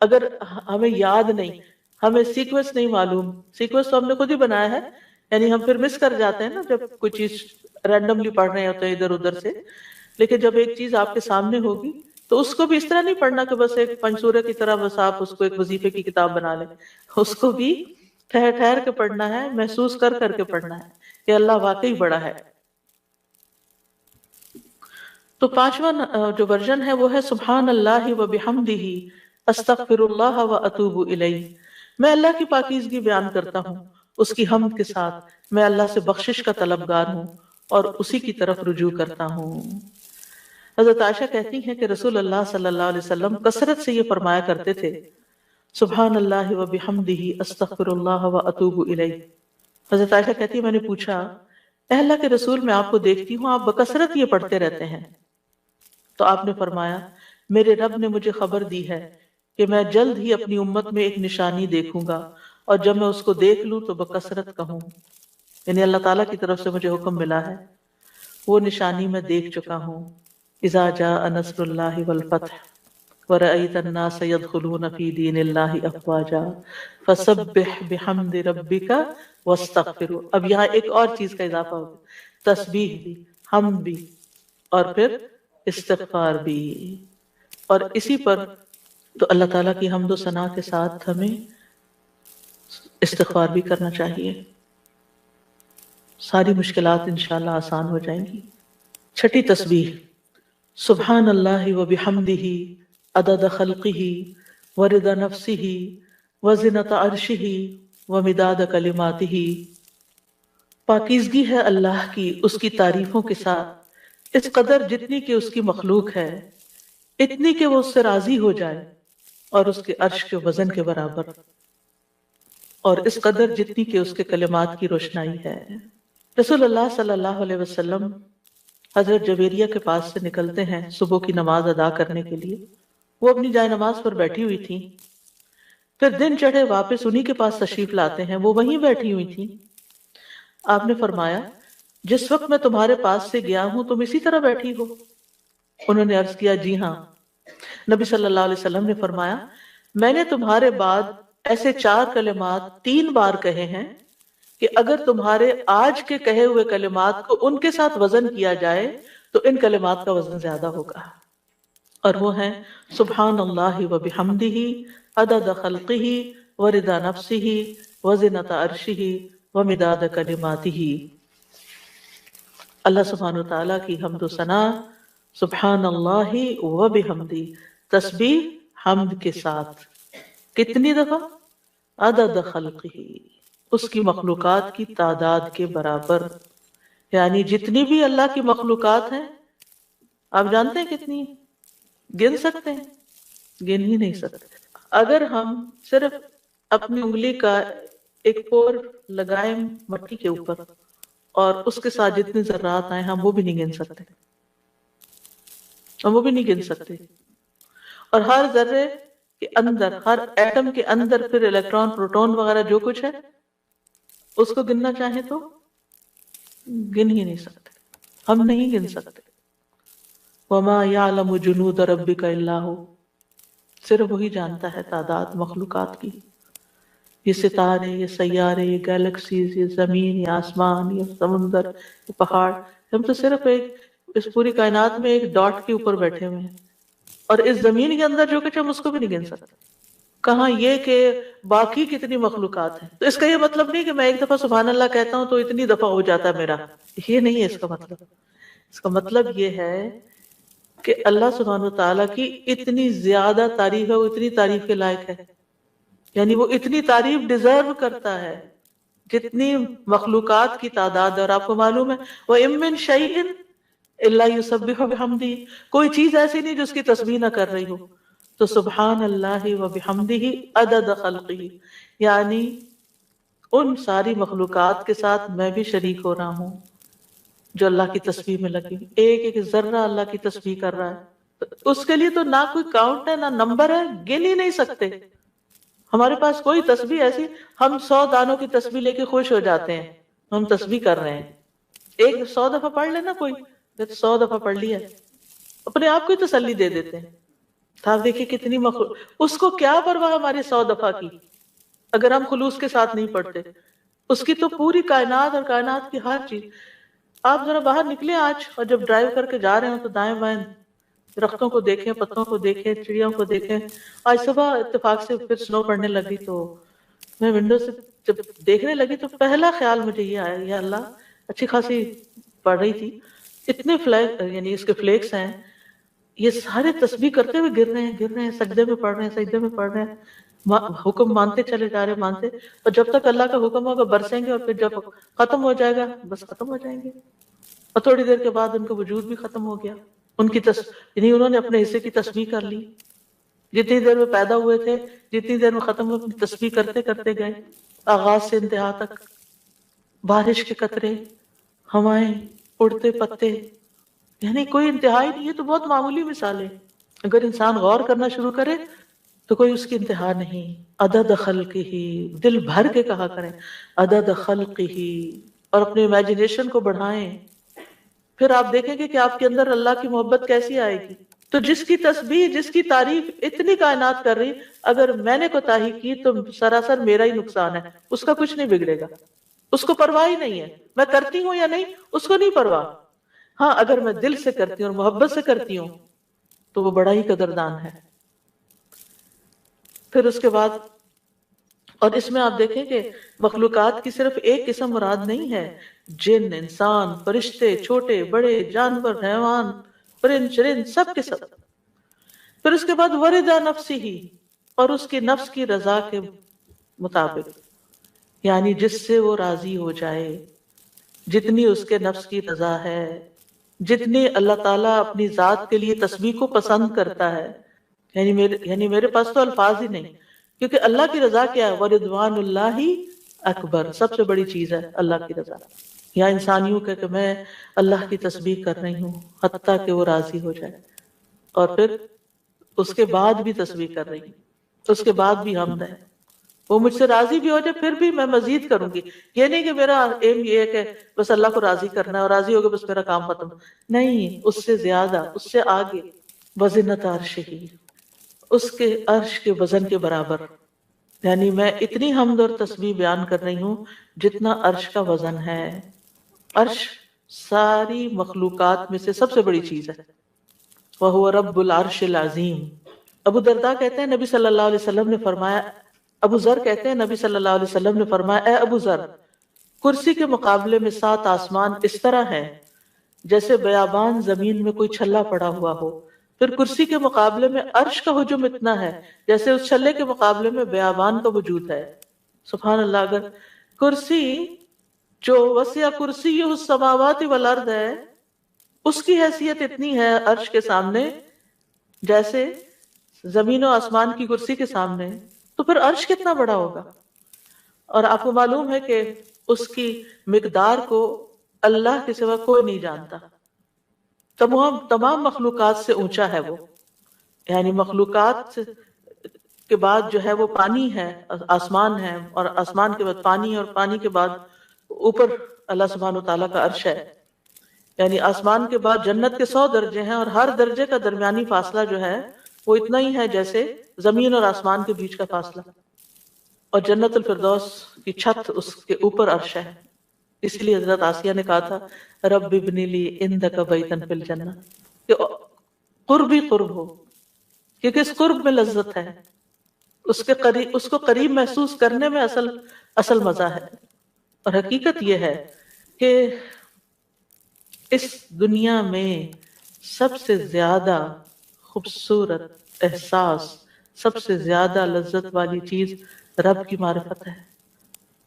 اگر ہمیں یاد نہیں، ہمیں سیکوینس نہیں معلوم، سیکوینس تو ہم نے خود ہی بنایا ہے، یعنی ہم پھر مس کر جاتے ہیں نا جب کوئی چیز رینڈملی پڑھ رہے ہوتے ہیں ادھر ادھر سے. لیکن جب ایک چیز آپ کے سامنے ہوگی تو اس کو بھی اس طرح نہیں پڑھنا کہ بس ایک پنسورے کی طرح بس آپ اس کو ایک وظیفے کی کتاب بنا لیں. اس کو بھی ٹھہر ٹھہر کے پڑھنا ہے، محسوس کر کر کے پڑھنا ہے کہ اللہ واقعی بڑا ہے. تو 5واں جو ورژن ہے وہ ہے سبحان اللہ و بحمدہ استغفر اللہ و اتوب الیہ. میں اللہ کی پاکیزگی بیان کرتا ہوں، اس کی حمد کے ساتھ میں اللہ سے بخشش کا طلبگار ہوں اور اسی کی طرف رجوع کرتا ہوں۔ حضرت عائشہ کہتی ہیں کہ رسول اللہ صلی اللہ علیہ وسلم کثرت سے یہ فرمایا کرتے تھے، سبحان اللہ و بحمدہ استغفر اللہ و اتوب الیہ۔ حضرت عائشہ کہتی ہے میں نے پوچھا، اے اللہ کے رسول میں آپ کو دیکھتی ہوں آپ بکثرت یہ پڑھتے رہتے ہیں، تو آپ نے فرمایا میرے رب نے مجھے خبر دی ہے کہ میں جلد ہی اپنی امت میں ایک نشانی دیکھوں گا اور جب میں اس کو دیکھ لوں تو بکثرت کہوں، یعنی اللہ تعالیٰ کی طرف سے مجھے حکم ملا ہے، وہ نشانی میں دیکھ چکا ہوں۔ اذا جاء نصر اللہ والفتح ورأيت الناس يدخلون في دين الله افواجا فسبح بحمد ربك واستغفره۔ اب یہاں ایک اور چیز کا اضافہ ہوگا، تسبیح بھی، حمد بھی، اور پھر استغفار بھی، اور اسی پر تو اللہ تعالیٰ کی حمد و ثنا کے ساتھ ہمیں استغفار بھی کرنا چاہیے، ساری مشکلات انشاءاللہ آسان ہو جائیں گی۔ چھٹی تسبیح، سبحان اللہ و بحمدہ عدد خلقہ ورضا نفسہ وزنۃ عرشہ ومداد کلماتہ۔ پاکیزگی ہے اللہ کی اس کی تعریفوں کے ساتھ، اس قدر جتنی کہ اس کی مخلوق ہے، اتنی کہ وہ اس سے راضی ہو جائے، اور اس کے عرش کے وزن کے برابر، اور اس قدر جتنی کہ اس کے کلمات کی روشنائی ہے۔ رسول اللہ صلی اللہ علیہ وسلم حضرت جویریہ کے پاس سے نکلتے ہیں صبح کی نماز ادا کرنے کے لیے، وہ اپنی جائے نماز پر بیٹھی ہوئی تھی، پھر دن چڑھے واپس انہی کے پاس تشریف لاتے ہیں، وہ وہیں بیٹھی ہوئی تھی۔ آپ نے فرمایا جس وقت میں تمہارے پاس سے گیا ہوں تم اسی طرح بیٹھی ہو؟ انہوں نے عرض کیا جی ہاں۔ نبی صلی اللہ علیہ وسلم نے فرمایا میں نے تمہارے بعد ایسے 4 کلمات 3 بار کہے ہیں کہ اگر تمہارے آج کے کہے ہوئے کلمات کو ان کے ساتھ وزن کیا جائے تو ان کلمات کا وزن زیادہ ہوگا، اور وہ ہیں سبحان اللہ و بحمدہ عدد خلقہ ورضا نفسہ وزنۃ عرشہ ومداد کلماتہ۔ اللہ سبحانہ وتعالیٰ کی حمد و ثنا، سبحان اللہ و بحمدہ، تسبیح حمد کے ساتھ، کتنی دفعہ؟ عدد خلقہ، اس کی مخلوقات کی تعداد کے برابر، یعنی جتنی بھی اللہ کی مخلوقات ہیں، آپ جانتے ہیں کتنی؟ گن سکتے ہیں؟ گن ہی نہیں سکتے۔ اگر ہم صرف اپنی انگلی کا ایک پور لگائیں مٹی کے اوپر اور اس کے ساتھ جتنے ذرات آئیں ہم وہ بھی نہیں گن سکتے، ہم وہ بھی نہیں گن سکتے۔ اور ہر ذرے کے اندر، ہر ایٹم کے اندر پھر الیکٹران، پروٹون وغیرہ جو کچھ ہے اس کو گننا چاہیں تو گن ہی نہیں سکتے، ہم نہیں گن سکتے۔ وَمَا يَعْلَمُ جُنُودَ رَبِّكَ إِلَّا هُوَ، صرف وہی جانتا ہے تعداد مخلوقات کی، یہ ستارے، یہ سیارے، یہ گیلیکسیز، یہ زمین، یہ آسمان، یہ سمندر، یہ پہاڑ، ہم تو صرف اس پوری کائنات میں ایک ڈاٹ کے اوپر بیٹھے ہوئے ہیں، اور اس زمین کے اندر جو کچھ ہم اس کو بھی نہیں گن سکتے، کہاں یہ کہ باقی کتنی مخلوقات ہیں۔ تو اس کا یہ مطلب نہیں کہ میں ایک دفعہ سبحان اللہ کہتا ہوں تو اتنی دفعہ ہو جاتا ہے میرا، یہ نہیں ہے اس کا مطلب۔ اس کا مطلب یہ ہے کہ اللہ سبحانہ وتعالیٰ کی اتنی زیادہ تعریف ہے، وہ اتنی تعریف کے لائق ہے، یعنی وہ اتنی تعریف ڈیزرو کرتا ہے جتنی مخلوقات کی تعداد ہے۔ اور آپ کو معلوم ہے وَإِن مِّن شَيْءٍ إِلَّا يُسَبِّحُ بِحَمْدِهِ، کوئی چیز ایسی نہیں جو اس کی تسبیح نہ کر رہی ہو۔ تو سبحان اللہ و بحمدہ عدد خلقہ، یعنی ان ساری مخلوقات کے ساتھ میں بھی شریک ہو رہا ہوں جو اللہ کی تسبیح میں لگی، ایک ایک ذرہ اللہ کی تسبیح کر رہا ہے۔ تو اس کے لیے تو نہ کوئی کاؤنٹ ہے، نہ نمبر ہے، گن ہی نہیں سکتے۔ ہمارے پاس کوئی تسبیح ایسی، ہم 100 دانوں کی تسبیح لے کے خوش ہو جاتے ہیں، ہم تسبیح کر رہے ہیں۔ ایک 100 دفعہ پڑھ لینا، کوئی 100 دفعہ پڑھ لیا، اپنے آپ کو ہی تسلی دے دیتے ہیں۔ آپ دیکھیں کتنی اس کو کیا پرواہ ہماری 100 دفعہ کی، اگر ہم خلوص کے ساتھ نہیں پڑھتے۔ اس کی تو پوری کائنات اور کائنات کی ہر چیز۔ آپ ذرا باہر نکلیں آج، اور جب ڈرائیو کر کے جا رہے ہوں تو دائیں بائیں درختوں کو دیکھیں، پتوں کو دیکھیں، چڑیوں کو دیکھیں۔ آج صبح اتفاق سے پھر سنو پڑنے لگی تو میں ونڈو سے جب دیکھنے لگی تو پہلا خیال مجھے یہ آیا، یا اللہ، اچھی خاصی پڑ رہی تھی، اتنے یعنی اس کے فلیکس ہیں، یہ سارے تسبیح کرتے ہوئے گر رہے ہیں، سجدے میں پڑھ رہے ہیں، سجدے میں پڑھ رہے ہیں۔ حکم مانتے چلے جا رہے مانتے، اور جب تک اللہ کا حکم ہوگا برسیں گے، اور پھر جب ختم ہو جائے گا بس ختم ہو جائیں گے، اور تھوڑی دیر کے بعد ان کا وجود بھی ختم ہو گیا. ان کی یعنی انہوں نے اپنے حصے کی تسبیح کر لی. جتنی دیر میں پیدا ہوئے تھے، جتنی دیر میں ختم ہوئے، اپنی تسبیح کرتے کرتے گئے، آغاز سے انتہا تک. بارش کے قطرے، ہوائیں، اڑتے پتے، یعنی کوئی انتہا ہی نہیں ہے. تو بہت معمولی مثالیں، اگر انسان غور کرنا شروع کرے تو کوئی اس کی انتہا نہیں. عدد خلقہ، دل بھر کے کہا کریں عدد خلقہ، اور اپنے امیجنیشن کو بڑھائیں. پھر آپ دیکھیں گے کہ آپ کے اندر اللہ کی محبت کیسی آئے گی. تو جس کی تسبیح، جس کی تعریف اتنی کائنات کر رہی، اگر میں نے کوتاہی کی تو سراسر میرا ہی نقصان ہے، اس کا کچھ نہیں بگڑے گا. اس کو پرواہ ہی نہیں ہے میں کرتی ہوں یا نہیں، اس کو نہیں پرواہ. ہاں اگر میں دل سے کرتی ہوں اور محبت سے کرتی ہوں تو وہ بڑا ہی قدردان ہے. پھر اس کے بعد، اور اس میں آپ دیکھیں کہ مخلوقات کی صرف ایک قسم مراد نہیں ہے، جن، انسان، فرشتے، چھوٹے بڑے، جانور، حیوان، پرند چرند، سب کے سب. پھر اس کے بعد وردا نفسی ہی، اور اس کی نفس کی رضا کے مطابق، یعنی جس سے وہ راضی ہو جائے، جتنی اس کے نفس کی رضا ہے، جتنی اللہ تعالیٰ اپنی ذات کے لیے تسبیح کو پسند کرتا ہے. یعنی میرے پاس تو الفاظ ہی نہیں، کیونکہ اللہ کی رضا کیا ہے؟ وَرِضْوَانُ اللَّهِ اکبر، سب سے بڑی چیز ہے اللہ کی رضا. یا انسانیوں کہ میں اللہ کی تسبیح کر رہی ہوں حتیٰ کہ وہ راضی ہو جائے، اور پھر اس کے بعد بھی تسبیح کر رہی ہوں، اس کے بعد بھی حمد ہے. وہ مجھ سے راضی بھی ہو جائے پھر بھی میں مزید کروں گی. یہ نہیں کہ میرا ایم یہ ہے کہ بس اللہ کو راضی کرنا ہے اور راضی ہو گئے بس میرا کام ختم. نہیں، اس سے زیادہ، اس سے آگے. وزنت عرشہ، اس کے عرش کے وزن کے برابر. یعنی میں اتنی حمد اور تسبیح بیان کر رہی ہوں جتنا عرش کا وزن ہے. عرش ساری مخلوقات میں سے سب سے بڑی چیز ہے. وَهُوَ رَبُّ الْعَرْشِ الْعَظِيمِ. ابو درداء کہتے ہیں نبی صلی اللہ علیہ وسلم نے فرمایا، ابو ذر کہتے ہیں نبی صلی اللہ علیہ وسلم نے فرمایا، اے ابو ذر، کرسی کے مقابلے میں 7 آسمان اس طرح ہے جیسے بیابان زمین میں کوئی چھلا پڑا ہوا ہو. پھر کرسی کے مقابلے میں عرش کا حجم اتنا ہے جیسے اس چھلے کے مقابلے میں بیابان کا وجود ہے. سبحان اللہ. اگر کرسی جو وسع کرسی السماوات والارض ہے، اس کی حیثیت اتنی ہے عرش کے سامنے جیسے زمین و آسمان کی کرسی کے سامنے، تو پھر عرش کتنا بڑا ہوگا. اور آپ کو معلوم ہے کہ اس کی مقدار کو اللہ کے سوا کوئی نہیں جانتا. تمام مخلوقات سے اونچا ہے وہ. یعنی مخلوقات کے بعد جو ہے وہ پانی ہے، آسمان ہے، اور آسمان کے بعد پانی، اور پانی کے بعد اوپر اللہ سبحانہ و تعالیٰ کا عرش ہے. یعنی آسمان کے بعد جنت کے 100 درجے ہیں، اور ہر درجے کا درمیانی فاصلہ جو ہے وہ اتنا ہی ہے جیسے زمین اور آسمان کے بیچ کا فاصلہ. اور جنت الفردوس کی چھت اس کے اوپر عرش ہے. اس لیے حضرت آسیہ نے کہا تھا رب ابن لی عندک بیتا فی الجنہ، کہ قرب ہی قرب ہو، کیونکہ اس قرب میں لذت ہے، اس کو قریب محسوس کرنے میں اصل مزہ ہے. اور حقیقت یہ ہے کہ اس دنیا میں سب سے زیادہ خوبصورت احساس، سب سے زیادہ لذت والی چیز رب کی معرفت ہے.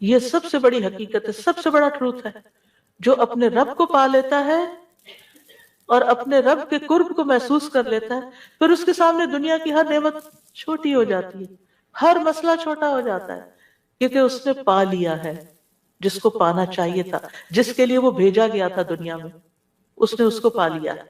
یہ سب سے بڑی حقیقت ہے، سب سے بڑا ٹروتھ ہے. جو اپنے رب کو پا لیتا ہے اور اپنے رب کے قرب کو محسوس کر لیتا ہے، پھر اس کے سامنے دنیا کی ہر نعمت چھوٹی ہو جاتی ہے، ہر مسئلہ چھوٹا ہو جاتا ہے، کیونکہ اس نے پا لیا ہے جس کو پانا چاہیے تھا، جس کے لیے وہ بھیجا گیا تھا دنیا میں، اس نے اس کو پا لیا ہے.